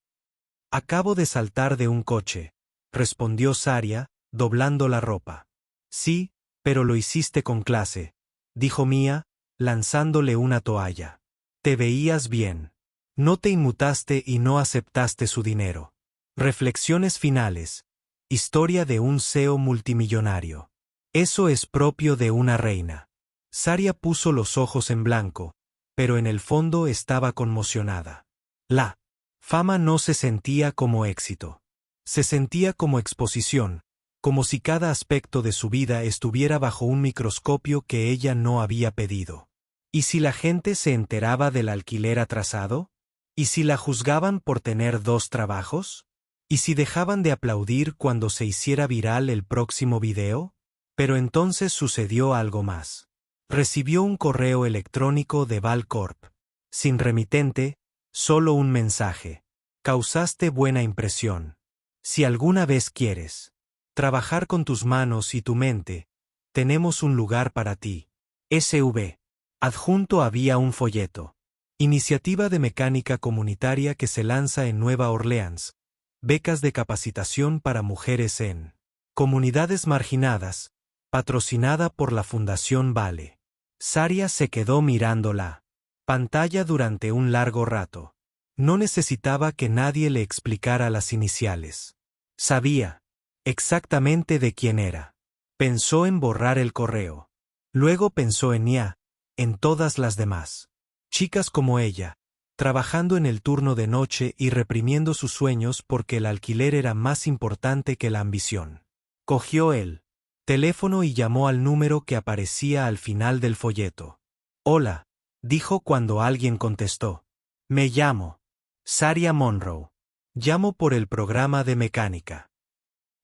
Acabo de saltar de un coche, respondió Saria, doblando la ropa. Sí, pero lo hiciste con clase, dijo Mia, lanzándole una toalla. Te veías bien. No te inmutaste y no aceptaste su dinero. Reflexiones finales. Historia de un CEO multimillonario. Eso es propio de una reina. Saria puso los ojos en blanco, pero en el fondo estaba conmocionada. La fama no se sentía como éxito. Se sentía como exposición, como si cada aspecto de su vida estuviera bajo un microscopio que ella no había pedido. ¿Y si la gente se enteraba del alquiler atrasado? ¿Y si la juzgaban por tener 2 trabajos? ¿Y si dejaban de aplaudir cuando se hiciera viral el próximo video? Pero entonces sucedió algo más. Recibió un correo electrónico de Valcorp. Sin remitente, solo un mensaje. Causaste buena impresión. Si alguna vez quieres trabajar con tus manos y tu mente, tenemos un lugar para ti. SV. Adjunto había un folleto. Iniciativa de mecánica comunitaria que se lanza en Nueva Orleans. Becas de capacitación para mujeres en comunidades marginadas, patrocinada por la Fundación Vale. Saria se quedó mirando la pantalla durante un largo rato. No necesitaba que nadie le explicara las iniciales. Sabía exactamente de quién era. Pensó en borrar el correo. Luego pensó en Nia, en todas las demás chicas como ella, trabajando en el turno de noche y reprimiendo sus sueños porque el alquiler era más importante que la ambición. Cogió el teléfono y llamó al número que aparecía al final del folleto. «Hola», dijo cuando alguien contestó. «Me llamo Saria Monroe. Llamo por el programa de mecánica.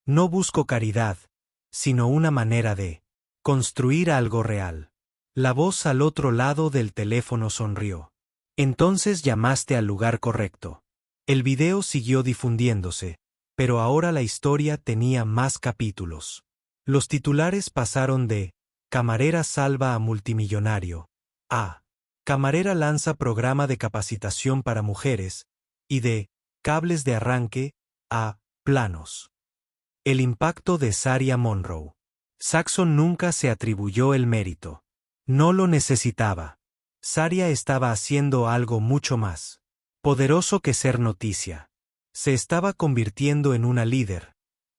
No busco caridad, sino una manera de construir algo real». La voz al otro lado del teléfono sonrió. «Entonces llamaste al lugar correcto». El video siguió difundiéndose, pero ahora la historia tenía más capítulos. Los titulares pasaron de «Camarera salva a multimillonario» a «Camarera lanza programa de capacitación para mujeres» y de «Cables de arranque» a «Planos». El impacto de Saria Monroe. Saxon nunca se atribuyó el mérito. No lo necesitaba. Saria estaba haciendo algo mucho más poderoso que ser noticia. Se estaba convirtiendo en una líder,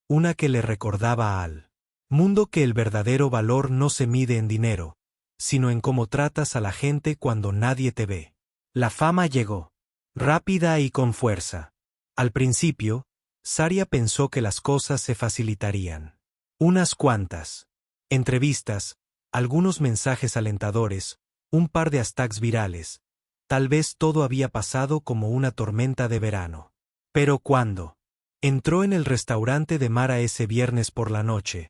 una que le recordaba al mundo que el verdadero valor no se mide en dinero, sino en cómo tratas a la gente cuando nadie te ve. La fama llegó, rápida y con fuerza. Al principio, Saria pensó que las cosas se facilitarían. Unas cuantas entrevistas, algunos mensajes alentadores, un par de hashtags virales. Tal vez todo había pasado como una tormenta de verano. Pero cuando entró en el restaurante de Mara ese viernes por la noche,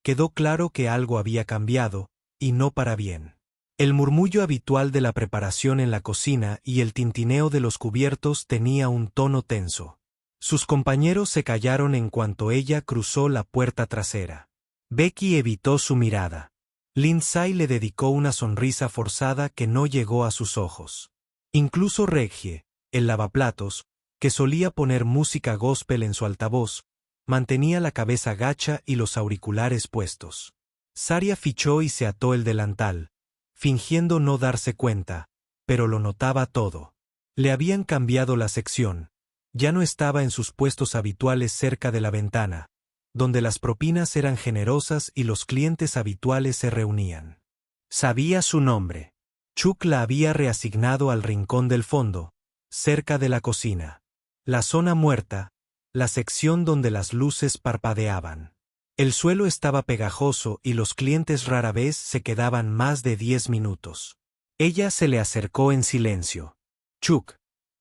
quedó claro que algo había cambiado, y no para bien. El murmullo habitual de la preparación en la cocina y el tintineo de los cubiertos tenía un tono tenso. Sus compañeros se callaron en cuanto ella cruzó la puerta trasera. Becky evitó su mirada. Lindsay le dedicó una sonrisa forzada que no llegó a sus ojos. Incluso Reggie, el lavaplatos, que solía poner música gospel en su altavoz, mantenía la cabeza gacha y los auriculares puestos. Saria fichó y se ató el delantal, fingiendo no darse cuenta, pero lo notaba todo. Le habían cambiado la sección. Ya no estaba en sus puestos habituales cerca de la ventana, donde las propinas eran generosas y los clientes habituales se reunían. Sabía su nombre. Chuck la había reasignado al rincón del fondo, cerca de la cocina. La zona muerta, la sección donde las luces parpadeaban. El suelo estaba pegajoso y los clientes rara vez se quedaban más de 10 minutos. Ella se le acercó en silencio. «Chuck,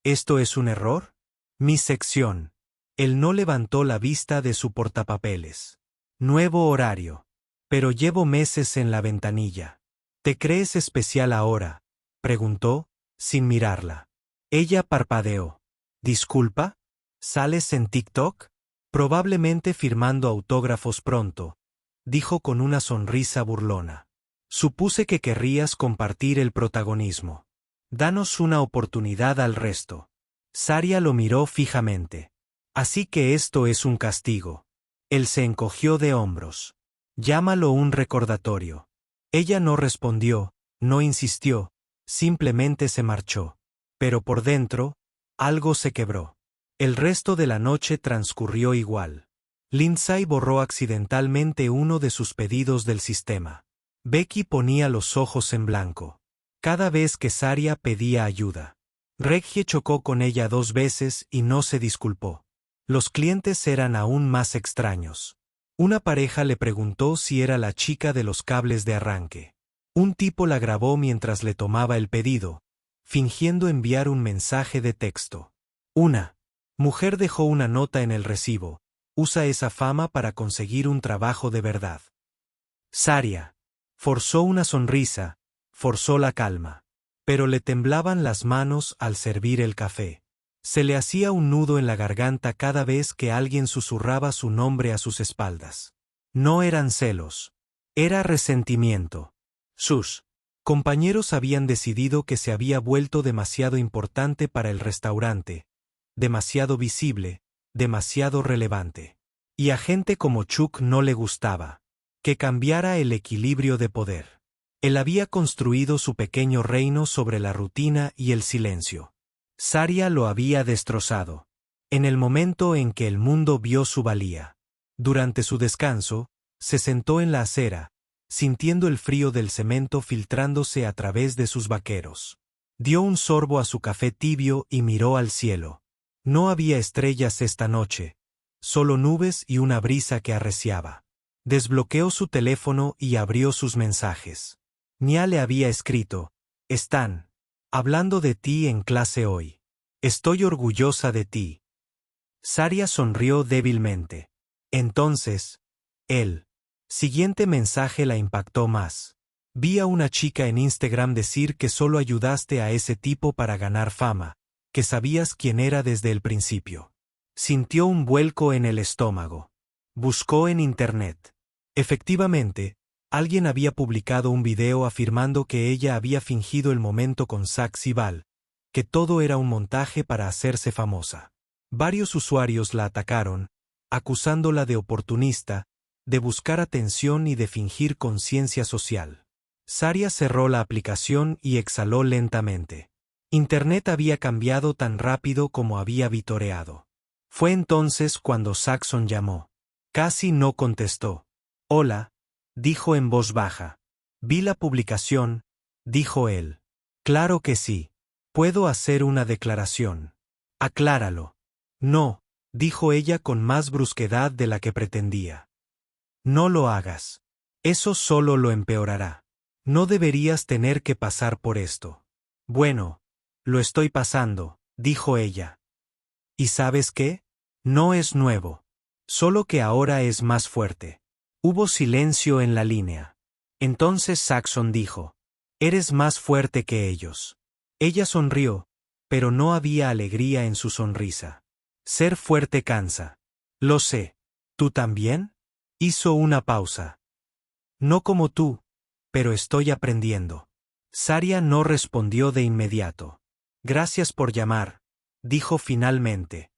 ¿esto es un error?» «Mi sección». Él no levantó la vista de su portapapeles. «Nuevo horario. Pero llevo meses en la ventanilla». «¿Te crees especial ahora?», preguntó, sin mirarla. Ella parpadeó. «¿Disculpa? ¿Sales en TikTok?» «Probablemente firmando autógrafos pronto», dijo con una sonrisa burlona. «Supuse que querrías compartir el protagonismo. Danos una oportunidad al resto». Saria lo miró fijamente. «Así que esto es un castigo». Él se encogió de hombros. «Llámalo un recordatorio». Ella no respondió, no insistió, simplemente se marchó. Pero por dentro, algo se quebró. El resto de la noche transcurrió igual. Lindsay borró accidentalmente uno de sus pedidos del sistema. Becky ponía los ojos en blanco cada vez que Saria pedía ayuda. Reggie chocó con ella 2 veces y no se disculpó. Los clientes eran aún más extraños. Una pareja le preguntó si era la chica de los cables de arranque. Un tipo la grabó mientras le tomaba el pedido, fingiendo enviar un mensaje de texto. Una mujer dejó una nota en el recibo. Usa esa fama para conseguir un trabajo de verdad. Saria forzó una sonrisa, forzó la calma. Pero le temblaban las manos al servir el café. Se le hacía un nudo en la garganta cada vez que alguien susurraba su nombre a sus espaldas. No eran celos. Era resentimiento. Sus compañeros habían decidido que se había vuelto demasiado importante para el restaurante, demasiado visible, demasiado relevante. Y a gente como Chuck no le gustaba. que cambiara el equilibrio de poder. Él había construido su pequeño reino sobre la rutina y el silencio. Saria lo había destrozado. En el momento en que el mundo vio su valía. Durante su descanso, se sentó en la acera, sintiendo el frío del cemento filtrándose a través de sus vaqueros. Dio un sorbo a su café tibio y miró al cielo. No había estrellas esta noche, solo nubes y una brisa que arreciaba. Desbloqueó su teléfono y abrió sus mensajes. Nia le había escrito: «Están hablando de ti en clase hoy. Estoy orgullosa de ti». Saria sonrió débilmente. Entonces, el siguiente mensaje la impactó más. «Vi a una chica en Instagram decir que solo ayudaste a ese tipo para ganar fama, que sabías quién era desde el principio». Sintió un vuelco en el estómago. Buscó en internet. Efectivamente, alguien había publicado un video afirmando que ella había fingido el momento con Saxy Ball, que todo era un montaje para hacerse famosa. Varios usuarios la atacaron, acusándola de oportunista, de buscar atención y de fingir conciencia social. Saria cerró la aplicación y exhaló lentamente. Internet había cambiado tan rápido como había vitoreado. Fue entonces cuando Saxon llamó. Casi no contestó. «Hola», dijo en voz baja. «Vi la publicación», dijo él. «Claro que sí. Puedo hacer una declaración». «Acláralo». «No», dijo ella con más brusquedad de la que pretendía. «No lo hagas. Eso solo lo empeorará. No deberías tener que pasar por esto». «Bueno, lo estoy pasando», dijo ella. «¿Y sabes qué? No es nuevo. Solo que ahora es más fuerte». Hubo silencio en la línea. Entonces Saxon dijo: «Eres más fuerte que ellos». Ella sonrió, pero no había alegría en su sonrisa. «Ser fuerte cansa». «Lo sé. ¿Tú también?» Hizo una pausa. «No como tú, pero estoy aprendiendo». Saria no respondió de inmediato. «Gracias por llamar», dijo finalmente.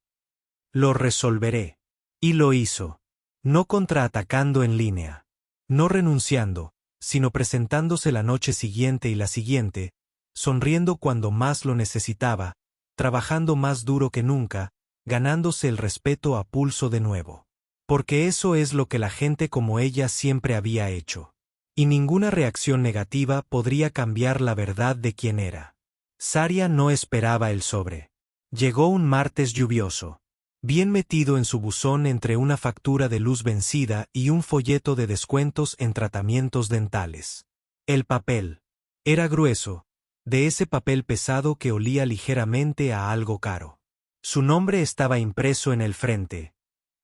«Lo resolveré». Y lo hizo. No contraatacando en línea. No renunciando, sino presentándose la noche siguiente y la siguiente, sonriendo cuando más lo necesitaba, trabajando más duro que nunca, ganándose el respeto a pulso de nuevo. Porque eso es lo que la gente como ella siempre había hecho. Y ninguna reacción negativa podría cambiar la verdad de quién era. Saria no esperaba el sobre. Llegó un martes lluvioso. Bien metido en su buzón entre una factura de luz vencida y un folleto de descuentos en tratamientos dentales. El papel era grueso, de ese papel pesado que olía ligeramente a algo caro. Su nombre estaba impreso en el frente.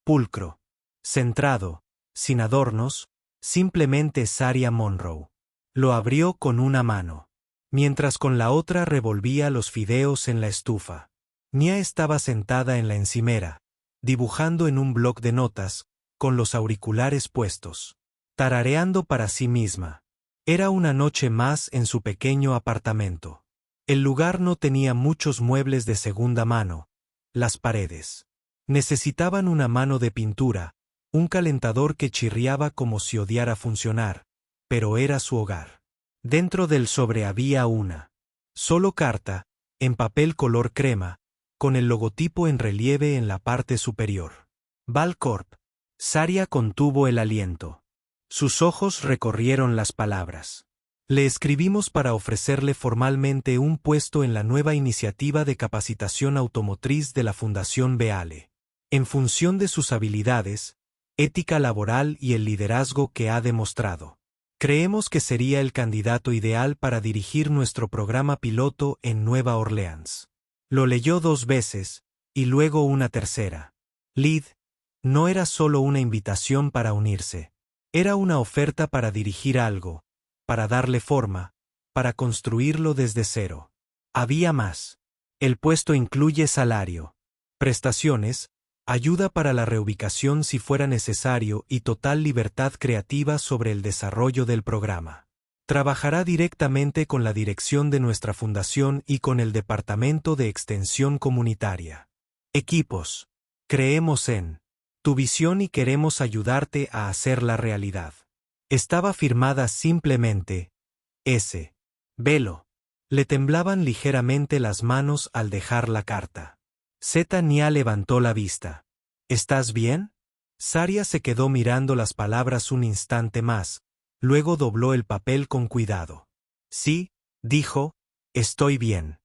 Pulcro. Centrado, sin adornos, simplemente Saria Monroe. Lo abrió con una mano, mientras con la otra revolvía los fideos en la estufa. Nia estaba sentada en la encimera, dibujando en un bloc de notas, con los auriculares puestos, tarareando para sí misma. Era una noche más en su pequeño apartamento. El lugar no tenía muchos muebles de segunda mano. Las paredes necesitaban una mano de pintura, un calentador que chirriaba como si odiara funcionar, pero era su hogar. Dentro del sobre había una solo carta, en papel color crema, con el logotipo en relieve en la parte superior. Ball Corp. Saria contuvo el aliento. Sus ojos recorrieron las palabras. Le escribimos para ofrecerle formalmente un puesto en la nueva iniciativa de capacitación automotriz de la Fundación Beale. En función de sus habilidades, ética laboral y el liderazgo que ha demostrado. Creemos que sería el candidato ideal para dirigir nuestro programa piloto en Nueva Orleans. Lo leyó 2 veces, y luego una tercera. Lead no era solo una invitación para unirse. Era una oferta para dirigir algo, para darle forma, para construirlo desde cero. Había más. El puesto incluye salario, prestaciones, ayuda para la reubicación si fuera necesario y total libertad creativa sobre el desarrollo del programa. Trabajará directamente con la dirección de nuestra fundación y con el Departamento de Extensión Comunitaria. Equipos. Creemos en tu visión y queremos ayudarte a hacerla realidad. Estaba firmada simplemente S. Velo. Le temblaban ligeramente las manos al dejar la carta. Nia levantó la vista. ¿Estás bien? Saria se quedó mirando las palabras un instante más, luego dobló el papel con cuidado. Sí, dijo, estoy bien.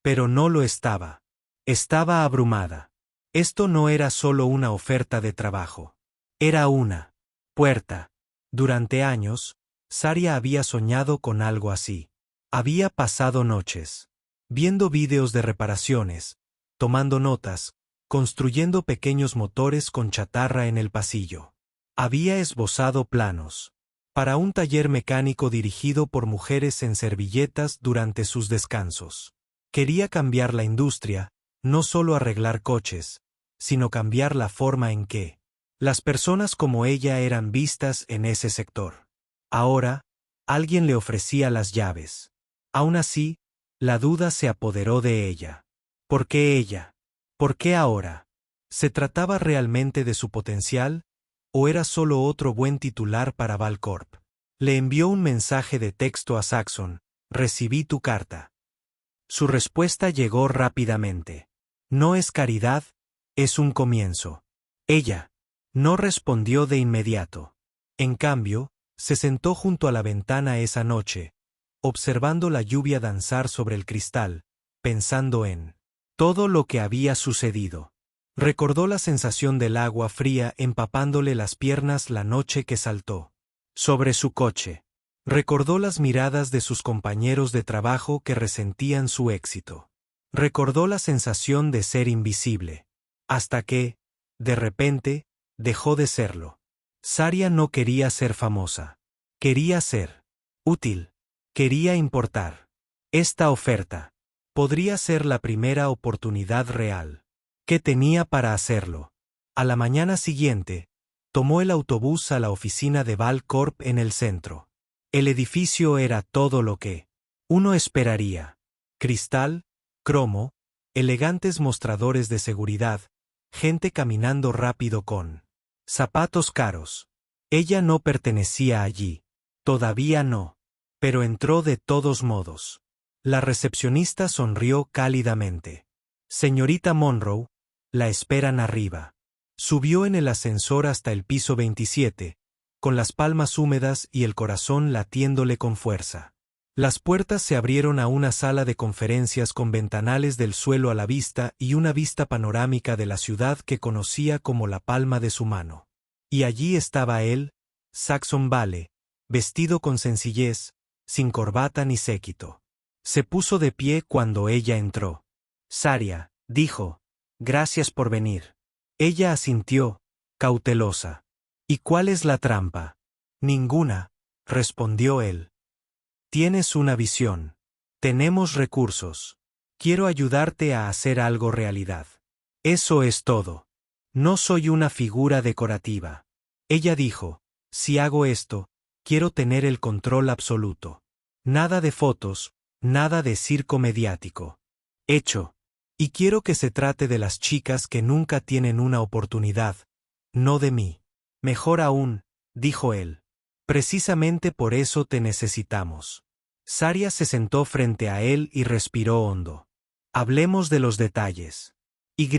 Pero no lo estaba. Estaba abrumada. Esto no era solo una oferta de trabajo. Era una puerta. Durante años, Saria había soñado con algo así. Había pasado noches viendo vídeos de reparaciones, tomando notas, construyendo pequeños motores con chatarra en el pasillo. Había esbozado planos para un taller mecánico dirigido por mujeres en servilletas durante sus descansos. Quería cambiar la industria, no solo arreglar coches, sino cambiar la forma en que las personas como ella eran vistas en ese sector. Ahora, alguien le ofrecía las llaves. Aún así, la duda se apoderó de ella. ¿Por qué ella? ¿Por qué ahora? ¿Se trataba realmente de su potencial? ¿O era solo otro buen titular para Valcorp? Le envió un mensaje de texto a Saxon: recibí tu carta. Su respuesta llegó rápidamente. No es caridad, es un comienzo. Ella no respondió de inmediato. En cambio, se sentó junto a la ventana esa noche, observando la lluvia danzar sobre el cristal, pensando en todo lo que había sucedido. Recordó la sensación del agua fría empapándole las piernas la noche que saltó sobre su coche. Recordó las miradas de sus compañeros de trabajo que resentían su éxito. Recordó la sensación de ser invisible. Hasta que, de repente, dejó de serlo. Saria no quería ser famosa. Quería ser útil. Quería importar. Esta oferta podría ser la primera oportunidad real. ¿Qué tenía para hacerlo? A la mañana siguiente, tomó el autobús a la oficina de Valcorp en el centro. El edificio era todo lo que uno esperaría. Cristal, cromo, elegantes mostradores de seguridad, gente caminando rápido con zapatos caros. Ella no pertenecía allí. Todavía no. Pero entró de todos modos. La recepcionista sonrió cálidamente. Señorita Monroe, la esperan arriba. Subió en el ascensor hasta el piso 27, con las palmas húmedas y el corazón latiéndole con fuerza. Las puertas se abrieron a una sala de conferencias con ventanales del suelo a la vista y una vista panorámica de la ciudad que conocía como la palma de su mano. Y allí estaba él, Saxon Vale, vestido con sencillez, sin corbata ni séquito. Se puso de pie cuando ella entró. Saria, dijo, gracias por venir. Ella asintió, cautelosa. ¿Y cuál es la trampa? Ninguna, respondió él. Tienes una visión. Tenemos recursos. Quiero ayudarte a hacer algo realidad. Eso es todo. No soy una figura decorativa. Ella dijo, si hago esto, quiero tener el control absoluto. Nada de fotos, nada de circo mediático. Hecho. Y quiero que se trate de las chicas que nunca tienen una oportunidad, no de mí. Mejor aún, dijo él. Precisamente por eso te necesitamos. Saria se sentó frente a él y respiró hondo. Hablemos de los detalles. Y.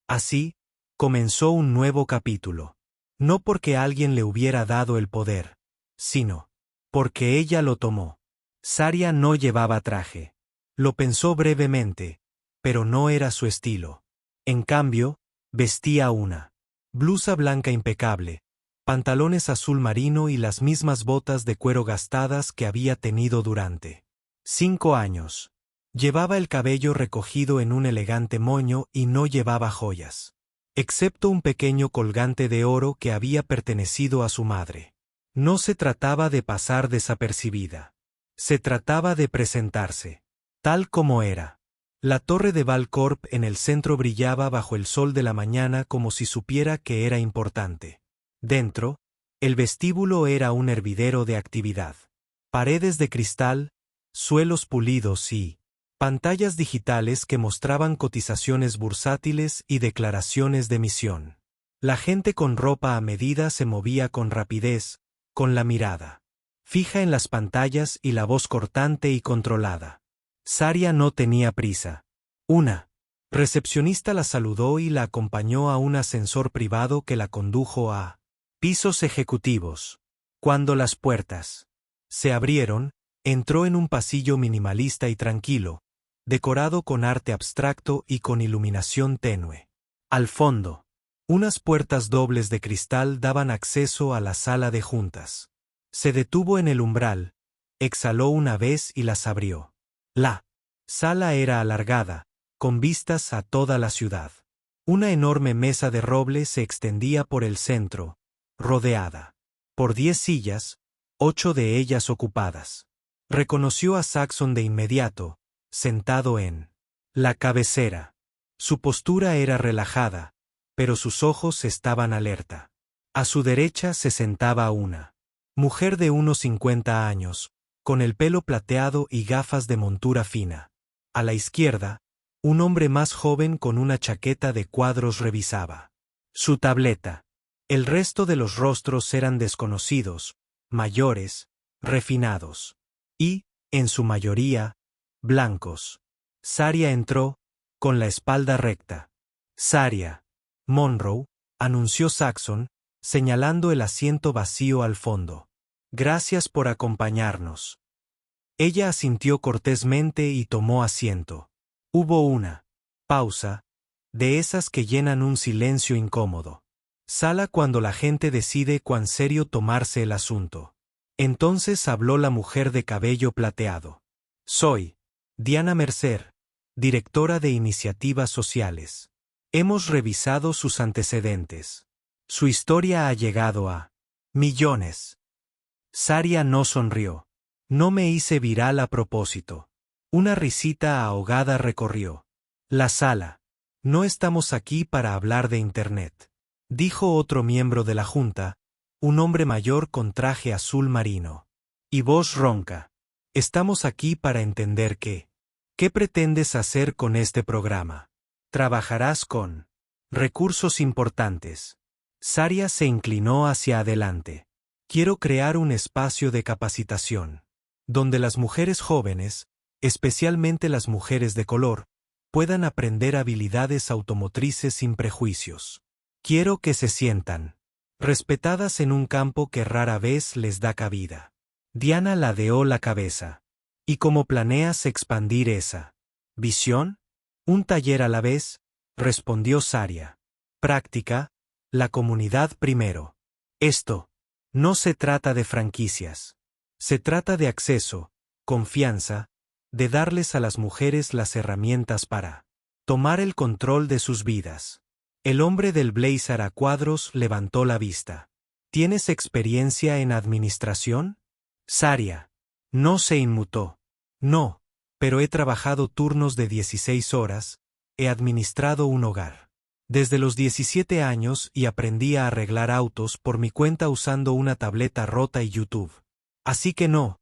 Así, comenzó un nuevo capítulo. No porque alguien le hubiera dado el poder, sino porque ella lo tomó. Saria no llevaba traje. Lo pensó brevemente, pero no era su estilo. En cambio, vestía una blusa blanca impecable, pantalones azul marino y las mismas botas de cuero gastadas que había tenido durante 5 años. Llevaba el cabello recogido en un elegante moño y no llevaba joyas, excepto un pequeño colgante de oro que había pertenecido a su madre. No se trataba de pasar desapercibida. Se trataba de presentarse, tal como era. La torre de Valcorp en el centro brillaba bajo el sol de la mañana como si supiera que era importante. Dentro, el vestíbulo era un hervidero de actividad. Paredes de cristal, suelos pulidos y pantallas digitales que mostraban cotizaciones bursátiles y declaraciones de emisión. La gente con ropa a medida se movía con rapidez, con la mirada fija en las pantallas y la voz cortante y controlada. Saria no tenía prisa. Una recepcionista la saludó y la acompañó a un ascensor privado que la condujo a pisos ejecutivos. Cuando las puertas se abrieron, entró en un pasillo minimalista y tranquilo, decorado con arte abstracto y con iluminación tenue. Al fondo, unas puertas dobles de cristal daban acceso a la sala de juntas. Se detuvo en el umbral, exhaló una vez y las abrió. La sala era alargada, con vistas a toda la ciudad. Una enorme mesa de roble se extendía por el centro, rodeada por 10 sillas, 8 de ellas ocupadas. Reconoció a Saxon de inmediato, sentado en la cabecera. Su postura era relajada, pero sus ojos estaban alerta. A su derecha se sentaba una mujer de unos 50 años, con el pelo plateado y gafas de montura fina. A la izquierda, un hombre más joven con una chaqueta de cuadros revisaba su tableta. El resto de los rostros eran desconocidos, mayores, refinados, y, en su mayoría, blancos. Saria entró, con la espalda recta. Saria Monroe, anunció Saxon, señalando el asiento vacío al fondo. Gracias por acompañarnos. Ella asintió cortésmente y tomó asiento. Hubo una pausa, de esas que llenan un silencio incómodo. Sala cuando la gente decide cuán serio tomarse el asunto. Entonces habló la mujer de cabello plateado. Soy Diana Mercer, directora de Iniciativas Sociales. Hemos revisado sus antecedentes. Su historia ha llegado a millones. Saria no sonrió. No me hice viral a propósito. Una risita ahogada recorrió la sala. No estamos aquí para hablar de Internet, dijo otro miembro de la junta, un hombre mayor con traje azul marino. Y voz ronca. Estamos aquí para entender qué pretendes hacer con este programa. Trabajarás con recursos importantes. Saria se inclinó hacia adelante. Quiero crear un espacio de capacitación, donde las mujeres jóvenes, especialmente las mujeres de color, puedan aprender habilidades automotrices sin prejuicios. Quiero que se sientan respetadas en un campo que rara vez les da cabida. Diana ladeó la cabeza. ¿Y cómo planeas expandir esa visión? Un taller a la vez, respondió Saria. Práctica, la comunidad primero. Esto no se trata de franquicias. Se trata de acceso, confianza, de darles a las mujeres las herramientas para tomar el control de sus vidas. El hombre del blazer a cuadros levantó la vista. ¿Tienes experiencia en administración? Saria no se inmutó. No, pero he trabajado turnos de 16 horas, he administrado un hogar. Desde los 17 años y aprendí a arreglar autos por mi cuenta usando una tableta rota y YouTube. Así que no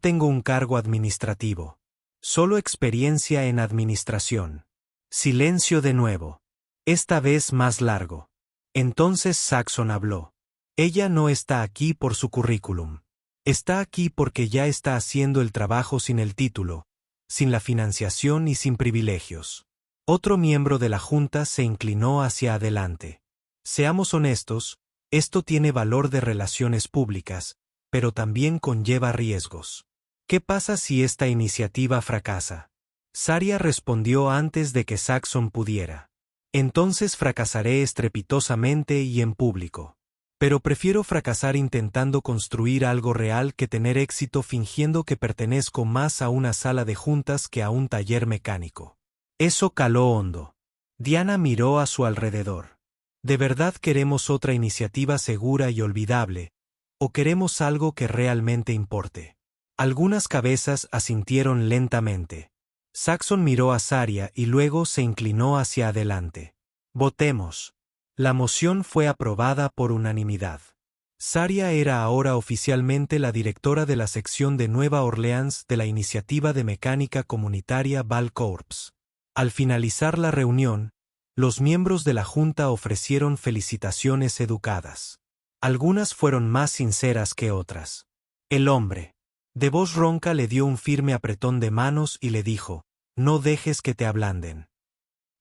tengo un cargo administrativo. Solo experiencia en administración. Silencio de nuevo. Esta vez más largo. Entonces Saxon habló. Ella no está aquí por su currículum. Está aquí porque ya está haciendo el trabajo sin el título, sin la financiación y sin privilegios. Otro miembro de la junta se inclinó hacia adelante. Seamos honestos, esto tiene valor de relaciones públicas, pero también conlleva riesgos. ¿Qué pasa si esta iniciativa fracasa? Saria respondió antes de que Saxon pudiera. Entonces fracasaré estrepitosamente y en público. Pero prefiero fracasar intentando construir algo real que tener éxito fingiendo que pertenezco más a una sala de juntas que a un taller mecánico. Eso caló hondo. Diana miró a su alrededor. ¿De verdad queremos otra iniciativa segura y olvidable, o queremos algo que realmente importe? Algunas cabezas asintieron lentamente. Saxon miró a Saria y luego se inclinó hacia adelante. Votemos. La moción fue aprobada por unanimidad. Saria era ahora oficialmente la directora de la sección de Nueva Orleans de la Iniciativa de Mecánica Comunitaria Val Corps. Al finalizar la reunión, los miembros de la junta ofrecieron felicitaciones educadas. Algunas fueron más sinceras que otras. El hombre, de voz ronca, le dio un firme apretón de manos y le dijo: «No dejes que te ablanden».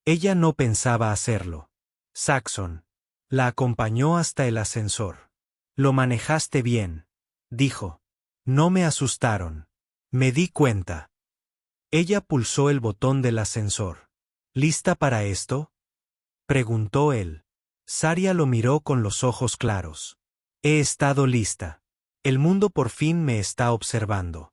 Ella no pensaba hacerlo. Saxon la acompañó hasta el ascensor. «Lo manejaste bien», dijo. «No me asustaron. Me di cuenta». Ella pulsó el botón del ascensor. «¿Lista para esto?», preguntó él. Saria lo miró con los ojos claros. «He estado lista. El mundo por fin me está observando».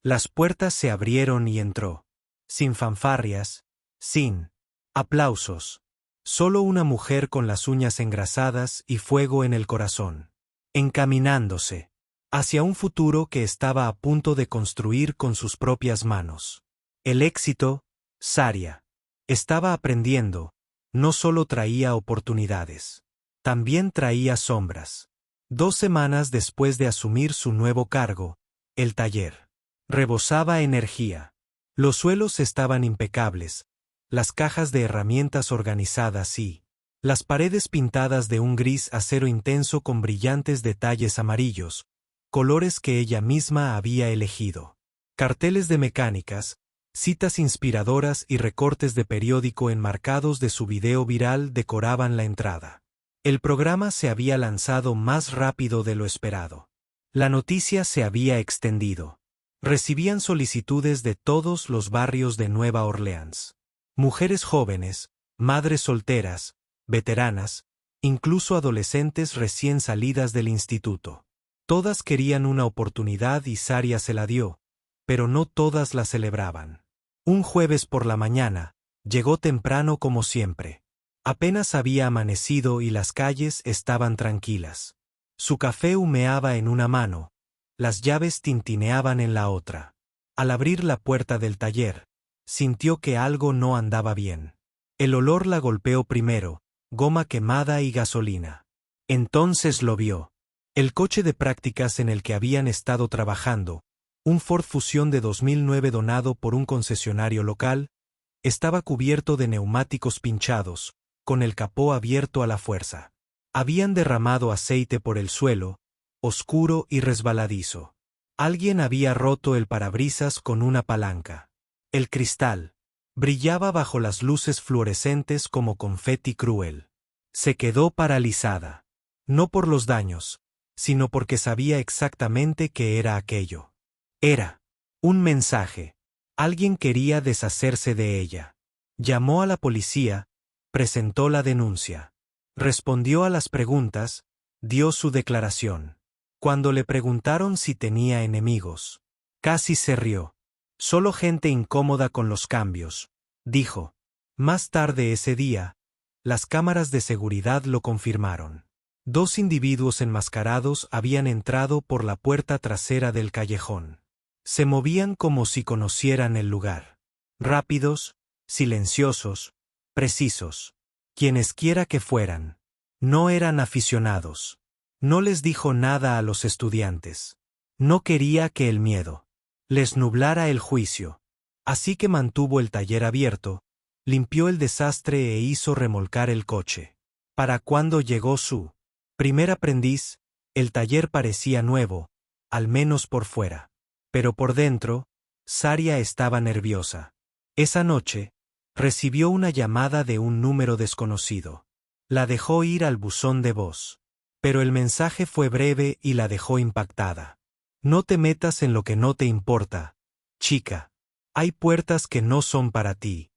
Las puertas se abrieron y entró. Sin fanfarrias, sin aplausos. Solo una mujer con las uñas engrasadas y fuego en el corazón. Encaminándose hacia un futuro que estaba a punto de construir con sus propias manos. El éxito, Saria estaba aprendiendo, no solo traía oportunidades. También traía sombras. 2 semanas después de asumir su nuevo cargo, el taller rebosaba energía. Los suelos estaban impecables, las cajas de herramientas organizadas y las paredes pintadas de un gris acero intenso con brillantes detalles amarillos, colores que ella misma había elegido. Carteles de mecánicas, citas inspiradoras y recortes de periódico enmarcados de su video viral decoraban la entrada. El programa se había lanzado más rápido de lo esperado. La noticia se había extendido. Recibían solicitudes de todos los barrios de Nueva Orleans. Mujeres jóvenes, madres solteras, veteranas, incluso adolescentes recién salidas del instituto. Todas querían una oportunidad y Saria se la dio, pero no todas la celebraban. Un jueves por la mañana, llegó temprano como siempre. Apenas había amanecido y las calles estaban tranquilas. Su café humeaba en una mano, las llaves tintineaban en la otra. Al abrir la puerta del taller, sintió que algo no andaba bien. El olor la golpeó primero, goma quemada y gasolina. Entonces lo vio. El coche de prácticas en el que habían estado trabajando, un Ford Fusion de 2009 donado por un concesionario local, estaba cubierto de neumáticos pinchados, con el capó abierto a la fuerza. Habían derramado aceite por el suelo, oscuro y resbaladizo. Alguien había roto el parabrisas con una palanca. El cristal brillaba bajo las luces fluorescentes como confeti cruel. Se quedó paralizada. No por los daños, sino porque sabía exactamente qué era aquello. Era un mensaje. Alguien quería deshacerse de ella. Llamó a la policía, presentó la denuncia. Respondió a las preguntas, dio su declaración. Cuando le preguntaron si tenía enemigos, casi se rió. Solo gente incómoda con los cambios, dijo. Más tarde ese día, las cámaras de seguridad lo confirmaron. 2 individuos enmascarados habían entrado por la puerta trasera del callejón. Se movían como si conocieran el lugar. Rápidos, silenciosos, precisos. Quienesquiera que fueran. No eran aficionados. No les dijo nada a los estudiantes. No quería que el miedo les nublara el juicio. Así que mantuvo el taller abierto, limpió el desastre e hizo remolcar el coche. Para cuando llegó su primer aprendiz, el taller parecía nuevo, al menos por fuera. Pero por dentro, Saria estaba nerviosa. Esa noche, recibió una llamada de un número desconocido. La dejó ir al buzón de voz. Pero el mensaje fue breve y la dejó impactada. No te metas en lo que no te importa, chica. Hay puertas que no son para ti.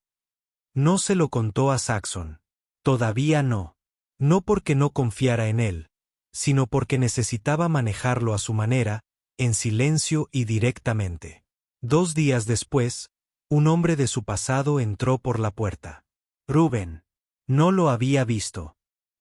No se lo contó a Saxon. Todavía no. No porque no confiara en él, sino porque necesitaba manejarlo a su manera, en silencio y directamente. 2 días después, un hombre de su pasado entró por la puerta. Rubén. No lo había visto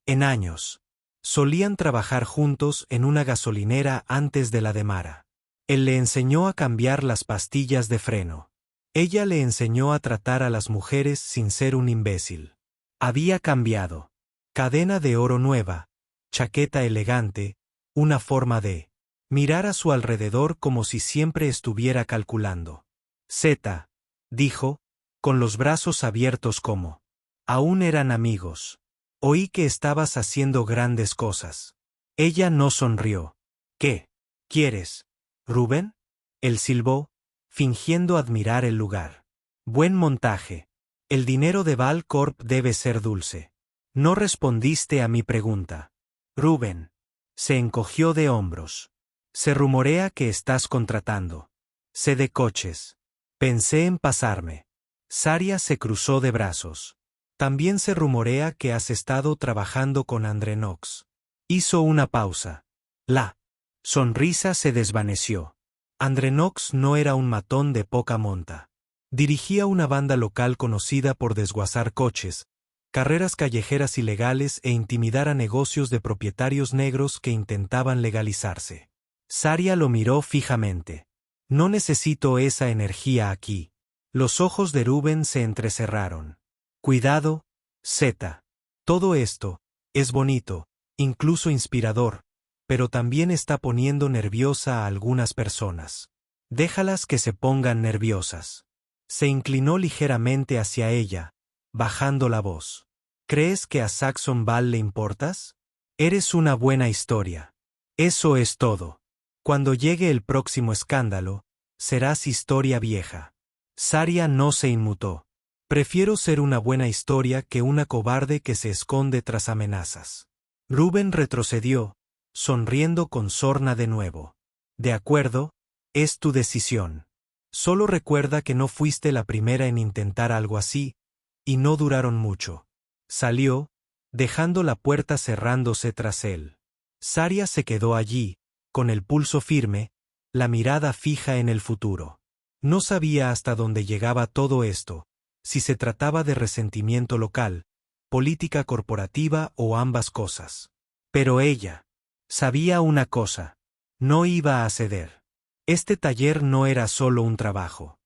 en años. Solían trabajar juntos en una gasolinera antes de la de Mara. Él le enseñó a cambiar las pastillas de freno. Ella le enseñó a tratar a las mujeres sin ser un imbécil. Había cambiado. Cadena de oro nueva, chaqueta elegante, una forma de mirar a su alrededor como si siempre estuviera calculando. Zeta, dijo, con los brazos abiertos como. Aún eran amigos. Oí que estabas haciendo grandes cosas. Ella no sonrió. ¿Qué quieres, Rubén? Él silbó, fingiendo admirar el lugar. Buen montaje. El dinero de Val Corp debe ser dulce. No respondiste a mi pregunta. Rubén. Se encogió de hombros. Se rumorea que estás contratando. Sé de coches. Pensé en pasarme. Saria se cruzó de brazos. También se rumorea que has estado trabajando con Andre Knox. Hizo una pausa. La sonrisa se desvaneció. Andre Knox no era un matón de poca monta. Dirigía una banda local conocida por desguazar coches, carreras callejeras ilegales e intimidar a negocios de propietarios negros que intentaban legalizarse. Saria lo miró fijamente. No necesito esa energía aquí. Los ojos de Rubén se entrecerraron. Cuidado, Z. Todo esto es bonito, incluso inspirador, pero también está poniendo nerviosa a algunas personas. Déjalas que se pongan nerviosas. Se inclinó ligeramente hacia ella, bajando la voz. ¿Crees que a Saxon Ball le importas? Eres una buena historia. Eso es todo. Cuando llegue el próximo escándalo, serás historia vieja. Saria no se inmutó. Prefiero ser una buena historia que una cobarde que se esconde tras amenazas. Rubén retrocedió, sonriendo con sorna de nuevo. De acuerdo, es tu decisión. Solo recuerda que no fuiste la primera en intentar algo así, y no duraron mucho. Salió, dejando la puerta cerrándose tras él. Saria se quedó allí, con el pulso firme, la mirada fija en el futuro. No sabía hasta dónde llegaba todo esto, si se trataba de resentimiento local, política corporativa o ambas cosas. Pero ella sabía una cosa: no iba a ceder. Este taller no era solo un trabajo.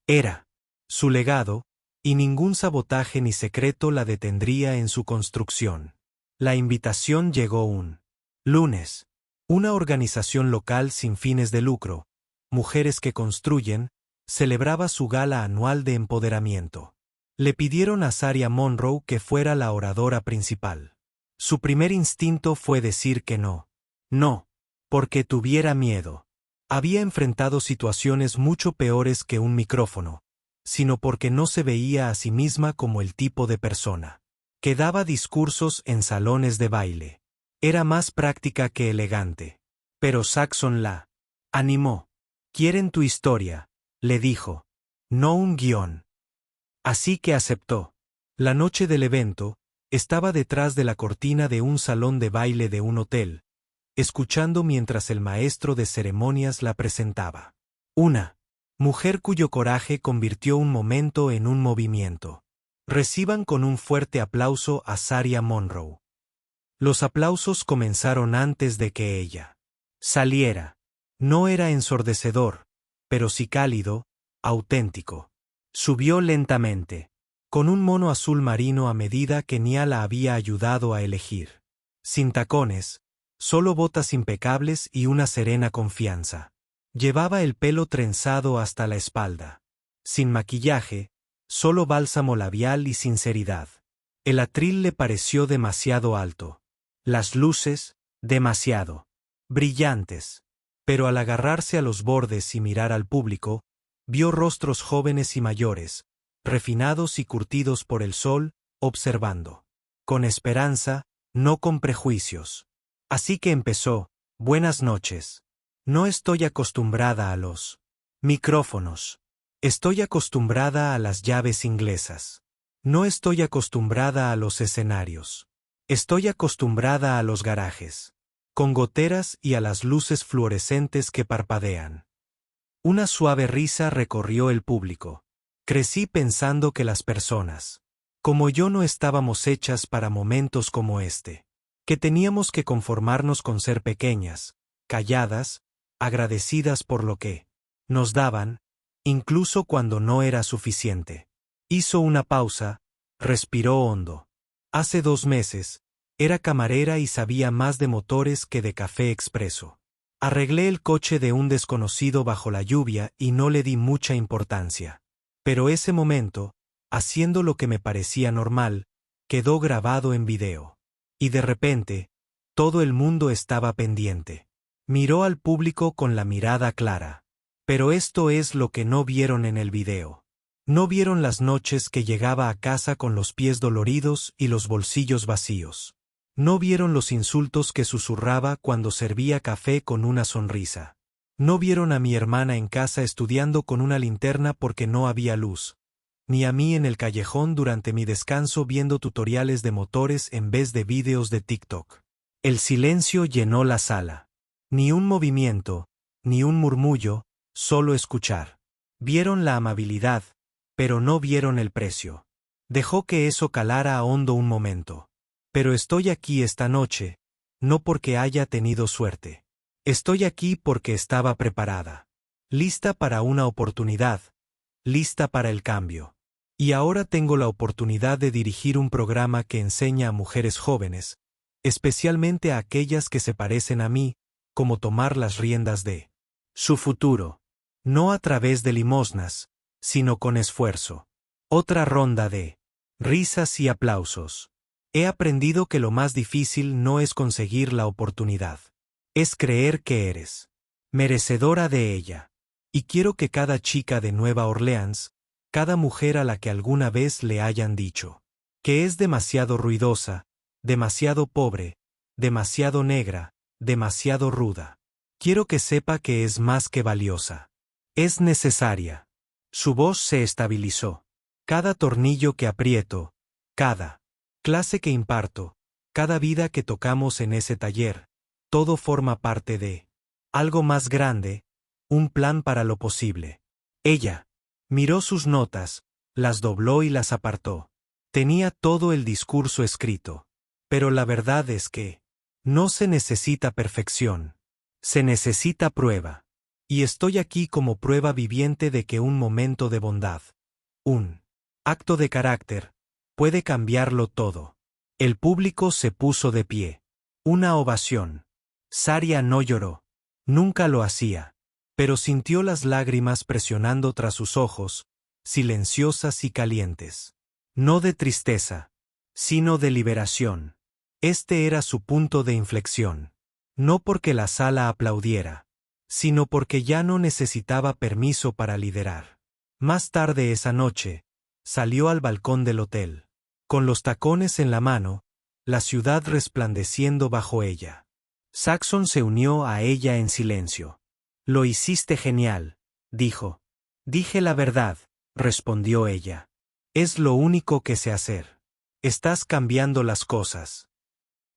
Era su legado, y ningún sabotaje ni secreto la detendría en su construcción. La invitación llegó un lunes. Una organización local sin fines de lucro, Mujeres que Construyen, celebraba su gala anual de empoderamiento. Le pidieron a Saria Monroe que fuera la oradora principal. Su primer instinto fue decir que no. No, porque tuviera miedo. Había enfrentado situaciones mucho peores que un micrófono, sino porque no se veía a sí misma como el tipo de persona que daba discursos en salones de baile. Era más práctica que elegante. Pero Saxon la animó. Quieren tu historia, le dijo. No un guión. Así que aceptó. La noche del evento, estaba detrás de la cortina de un salón de baile de un hotel, escuchando mientras el maestro de ceremonias la presentaba. Una mujer cuyo coraje convirtió un momento en un movimiento. Reciban con un fuerte aplauso a Saria Monroe. Los aplausos comenzaron antes de que ella saliera. No era ensordecedor, pero sí cálido, auténtico. Subió lentamente, con un mono azul marino a medida que Nia la había ayudado a elegir. Sin tacones, solo botas impecables y una serena confianza. Llevaba el pelo trenzado hasta la espalda. Sin maquillaje, solo bálsamo labial y sinceridad. El atril le pareció demasiado alto. Las luces, demasiado brillantes. Pero al agarrarse a los bordes y mirar al público, vio rostros jóvenes y mayores, refinados y curtidos por el sol, observando. Con esperanza, no con prejuicios. Así que empezó: buenas noches. No estoy acostumbrada a los micrófonos. Estoy acostumbrada a las llaves inglesas. No estoy acostumbrada a los escenarios. Estoy acostumbrada a los garajes, con goteras y a las luces fluorescentes que parpadean. Una suave risa recorrió el público. Crecí pensando que las personas, como yo, no estábamos hechas para momentos como este. Que teníamos que conformarnos con ser pequeñas, calladas, agradecidas por lo que nos daban, incluso cuando no era suficiente. Hizo una pausa, respiró hondo. Hace 2 meses, era camarera y sabía más de motores que de café expreso. Arreglé el coche de un desconocido bajo la lluvia y no le di mucha importancia. Pero ese momento, haciendo lo que me parecía normal, quedó grabado en video. Y de repente, Todo el mundo estaba pendiente. Miró al público con la mirada clara. Pero esto es lo que no vieron en el video. No vieron las noches que llegaba a casa con los pies doloridos y los bolsillos vacíos. No vieron los insultos que susurraba cuando servía café con una sonrisa. No vieron a mi hermana en casa estudiando con una linterna porque no había luz. Ni a mí en el callejón durante mi descanso viendo tutoriales de motores en vez de vídeos de TikTok. El silencio llenó la sala. Ni un movimiento, ni un murmullo, solo escuchar. Vieron la amabilidad, pero no vieron el precio. Dejó que eso calara a hondo un momento. Pero estoy aquí esta noche, no porque haya tenido suerte. Estoy aquí porque estaba preparada. Lista para una oportunidad. Lista para el cambio. Y ahora tengo la oportunidad de dirigir un programa que enseña a mujeres jóvenes, especialmente a aquellas que se parecen a mí, cómo tomar las riendas de su futuro. No a través de limosnas, sino con esfuerzo. Otra ronda de risas y aplausos. He aprendido que lo más difícil no es conseguir la oportunidad. Es creer que eres merecedora de ella. Y quiero que cada chica de Nueva Orleans, cada mujer a la que alguna vez le hayan dicho que es demasiado ruidosa, demasiado pobre, demasiado negra, demasiado ruda. Quiero que sepa que es más que valiosa. Es necesaria. Su voz se estabilizó. Cada tornillo que aprieto, cada clase que imparto, cada vida que tocamos en ese taller, todo forma parte de algo más grande, un plan para lo posible. Ella miró sus notas, las dobló y las apartó. Tenía todo el discurso escrito. Pero la verdad es que no se necesita perfección. Se necesita prueba. Y estoy aquí como prueba viviente de que un momento de bondad, un acto de carácter, puede cambiarlo todo. El público se puso de pie. Una ovación. Saria no lloró. Nunca lo hacía. Pero sintió las lágrimas presionando tras sus ojos, silenciosas y calientes. No de tristeza, sino de liberación. Este era su punto de inflexión. No porque la sala aplaudiera, sino porque ya no necesitaba permiso para liderar. Más tarde esa noche, salió al balcón del hotel. Con los tacones en la mano, la ciudad resplandeciendo bajo ella. Saxon se unió a ella en silencio. Lo hiciste genial, dijo. Dije la verdad, respondió ella. Es lo único que sé hacer. Estás cambiando las cosas.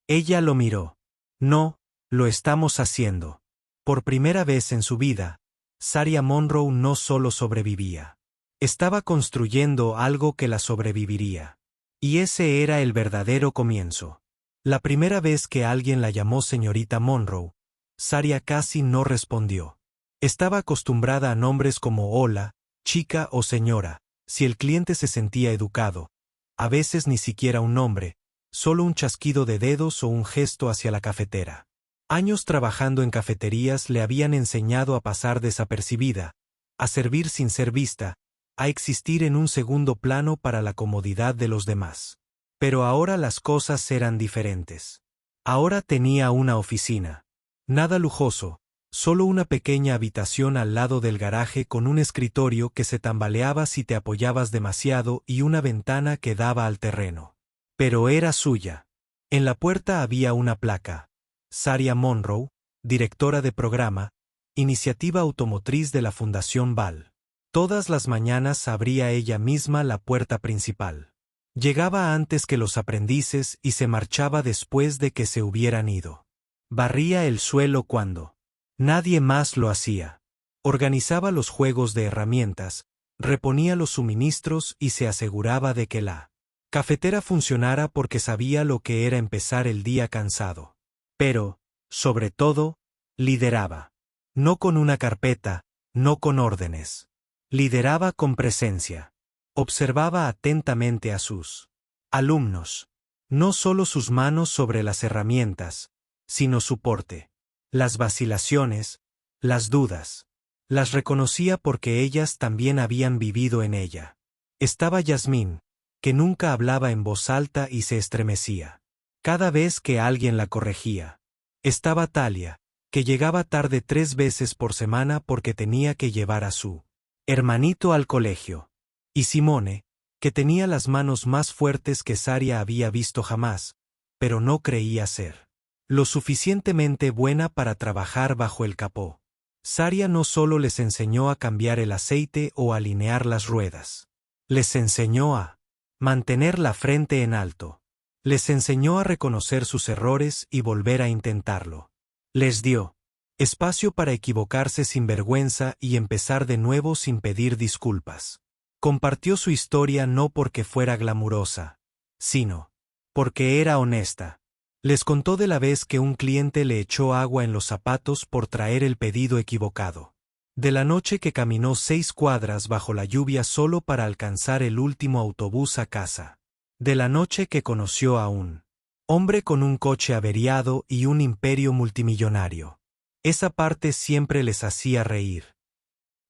Ella lo miró. No, lo estamos haciendo. Por primera vez en su vida, Saria Monroe no solo sobrevivía. Estaba construyendo algo que la sobreviviría. Y ese era el verdadero comienzo. La primera vez que alguien la llamó señorita Monroe, Saria casi no respondió. Estaba acostumbrada a nombres como hola, chica o señora, si el cliente se sentía educado. A veces ni siquiera un nombre, solo un chasquido de dedos o un gesto hacia la cafetera. Años trabajando en cafeterías le habían enseñado a pasar desapercibida, a servir sin ser vista, a existir en un segundo plano para la comodidad de los demás. Pero ahora las cosas eran diferentes. Ahora tenía una oficina. Nada lujoso, solo una pequeña habitación al lado del garaje con un escritorio que se tambaleaba si te apoyabas demasiado y una ventana que daba al terreno. Pero era suya. En la puerta había una placa. Saria Monroe, directora de programa, iniciativa automotriz de la Fundación Ball. Todas las mañanas abría ella misma la puerta principal. Llegaba antes que los aprendices y se marchaba después de que se hubieran ido. Barría el suelo cuando nadie más lo hacía. Organizaba los juegos de herramientas, reponía los suministros y se aseguraba de que la cafetera funcionara porque sabía lo que era empezar el día cansado. Pero, sobre todo, lideraba. No con una carpeta, no con órdenes. Lideraba con presencia. Observaba atentamente a sus alumnos. No solo sus manos sobre las herramientas, sino su porte. Las vacilaciones, las dudas. Las reconocía porque ellas también habían vivido en ella. Estaba Yasmín, que nunca hablaba en voz alta y se estremecía. Cada vez que alguien la corregía. Estaba Talia, que llegaba tarde 3 veces por semana porque tenía que llevar a su hermanito al colegio. Y Simone, que tenía las manos más fuertes que Saria había visto jamás, pero no creía ser lo suficientemente buena para trabajar bajo el capó. Saria no solo les enseñó a cambiar el aceite o alinear las ruedas. Les enseñó a mantener la frente en alto. Les enseñó a reconocer sus errores y volver a intentarlo. Les dio espacio para equivocarse sin vergüenza y empezar de nuevo sin pedir disculpas. Compartió su historia no porque fuera glamurosa, sino porque era honesta. Les contó de la vez que un cliente le echó agua en los zapatos por traer el pedido equivocado. De la noche que caminó 6 cuadras bajo la lluvia solo para alcanzar el último autobús a casa. De la noche que conoció a un hombre con un coche averiado y un imperio multimillonario. Esa parte siempre les hacía reír.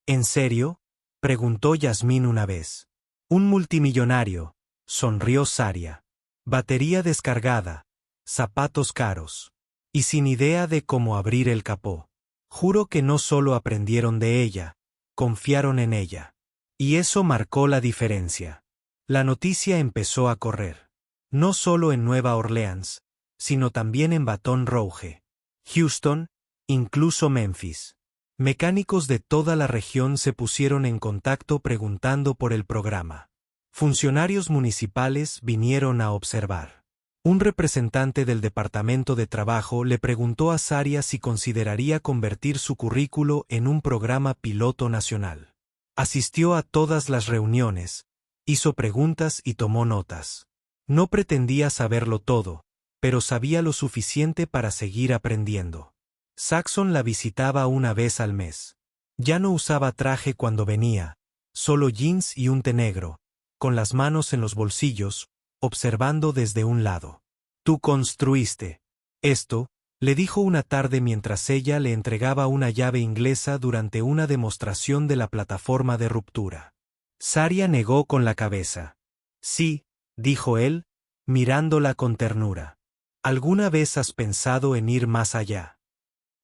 ¿En serio?, preguntó Yasmín una vez. Un multimillonario, sonrió Saria. Batería descargada, zapatos caros. Y sin idea de cómo abrir el capó. Juro que no solo aprendieron de ella, confiaron en ella. Y eso marcó la diferencia. La noticia empezó a correr. No solo en Nueva Orleans, sino también en Baton Rouge, Houston, incluso Memphis. Mecánicos de toda la región se pusieron en contacto preguntando por el programa. Funcionarios municipales vinieron a observar. Un representante del Departamento de Trabajo le preguntó a Saria si consideraría convertir su currículo en un programa piloto nacional. Asistió a todas las reuniones, hizo preguntas y tomó notas. No pretendía saberlo todo, pero sabía lo suficiente para seguir aprendiendo. Saxon la visitaba una vez al mes. Ya no usaba traje cuando venía, solo jeans y un té negro, con las manos en los bolsillos, observando desde un lado. «Tú construiste esto», le dijo una tarde mientras ella le entregaba una llave inglesa durante una demostración de la plataforma de ruptura. Saria negó con la cabeza. «Sí», dijo él, mirándola con ternura. «¿Alguna vez has pensado en ir más allá?»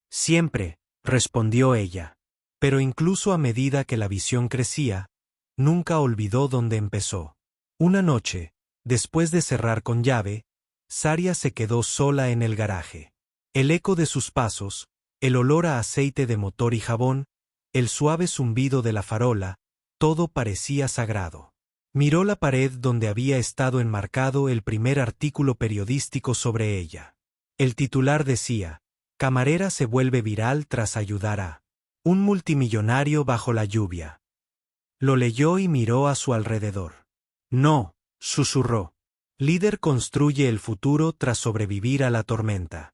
«Siempre», respondió ella. Pero incluso a medida que la visión crecía, nunca olvidó dónde empezó. Una noche, después de cerrar con llave, Saria se quedó sola en el garaje. El eco de sus pasos, el olor a aceite de motor y jabón, el suave zumbido de la farola, todo parecía sagrado. Miró la pared donde había estado enmarcado el primer artículo periodístico sobre ella. El titular decía: «Camarera se vuelve viral tras ayudar a un multimillonario bajo la lluvia». Lo leyó y miró a su alrededor. «No», susurró. «Líder construye el futuro tras sobrevivir a la tormenta».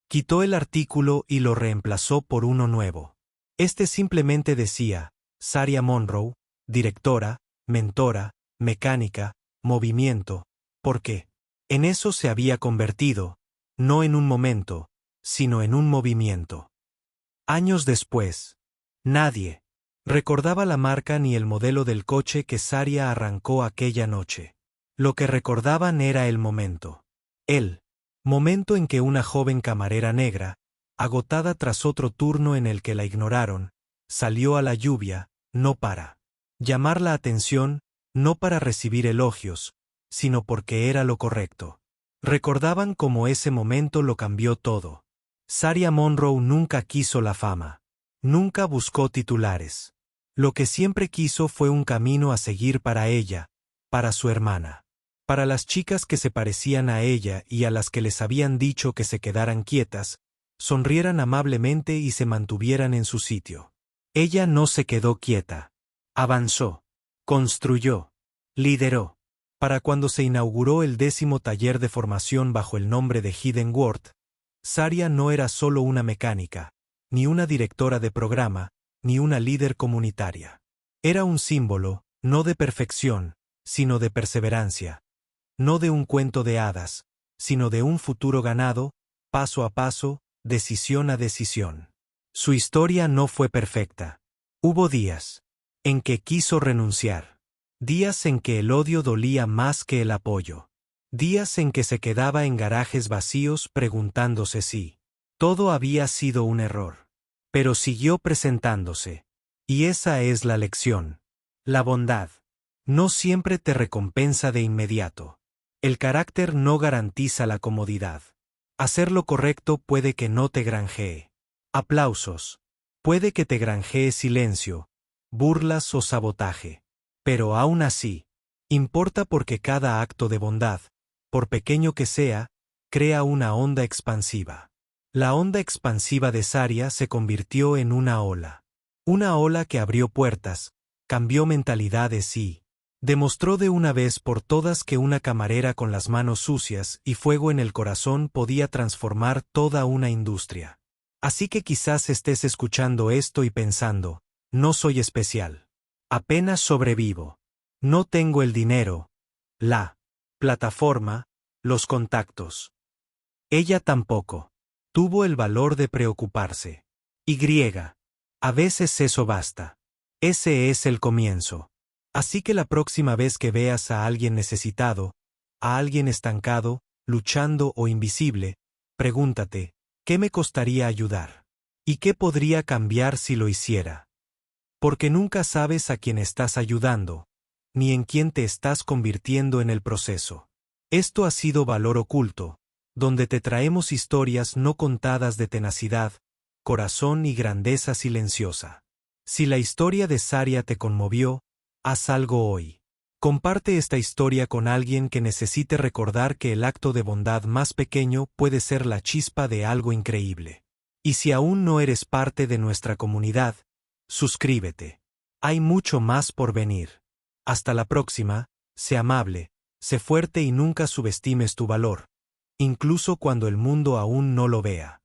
Quitó el artículo y lo reemplazó por uno nuevo. Este simplemente decía: «Saria Monroe, directora, mentora, mecánica, movimiento», porque en eso se había convertido, no en un momento, sino en un movimiento. Años después, nadie recordaba la marca ni el modelo del coche que Saria arrancó aquella noche. Lo que recordaban era el momento. El momento en que una joven camarera negra, agotada tras otro turno en el que la ignoraron, salió a la lluvia, no para llamar la atención, no para recibir elogios, sino porque era lo correcto. Recordaban cómo ese momento lo cambió todo. Saria Monroe nunca quiso la fama. Nunca buscó titulares. Lo que siempre quiso fue un camino a seguir para ella, para su hermana. Para las chicas que se parecían a ella y a las que les habían dicho que se quedaran quietas, sonrieran amablemente y se mantuvieran en su sitio. Ella no se quedó quieta. Avanzó. Construyó. Lideró. Para cuando se inauguró el 10º taller de formación bajo el nombre de Hidden World, Saria no era solo una mecánica, ni una directora de programa, ni una líder comunitaria. Era un símbolo, no de perfección, sino de perseverancia. No de un cuento de hadas, sino de un futuro ganado, paso a paso, decisión a decisión. Su historia no fue perfecta. Hubo días en que quiso renunciar. Días en que el odio dolía más que el apoyo. Días en que se quedaba en garajes vacíos preguntándose si todo había sido un error. Pero siguió presentándose. Y esa es la lección. La bondad no siempre te recompensa de inmediato. El carácter no garantiza la comodidad. Hacer lo correcto puede que no te granjee aplausos. Puede que te granjee silencio, burlas o sabotaje. Pero aún así, importa porque cada acto de bondad, por pequeño que sea, crea una onda expansiva. La onda expansiva de Saria se convirtió en una ola. Una ola que abrió puertas, cambió mentalidades y demostró de una vez por todas que una camarera con las manos sucias y fuego en el corazón podía transformar toda una industria. Así que quizás estés escuchando esto y pensando, no soy especial. Apenas sobrevivo. No tengo el dinero, la plataforma, los contactos. Ella tampoco. Tuvo el valor de preocuparse. Y. A veces eso basta. Ese es el comienzo. Así que la próxima vez que veas a alguien necesitado, a alguien estancado, luchando o invisible, pregúntate, ¿qué me costaría ayudar? ¿Y qué podría cambiar si lo hiciera? Porque nunca sabes a quién estás ayudando, ni en quién te estás convirtiendo en el proceso. Esto ha sido Valor Oculto, donde te traemos historias no contadas de tenacidad, corazón y grandeza silenciosa. Si la historia de Saria te conmovió, haz algo hoy. Comparte esta historia con alguien que necesite recordar que el acto de bondad más pequeño puede ser la chispa de algo increíble. Y si aún no eres parte de nuestra comunidad, suscríbete. Hay mucho más por venir. Hasta la próxima, sé amable, sé fuerte y nunca subestimes tu valor, incluso cuando el mundo aún no lo vea.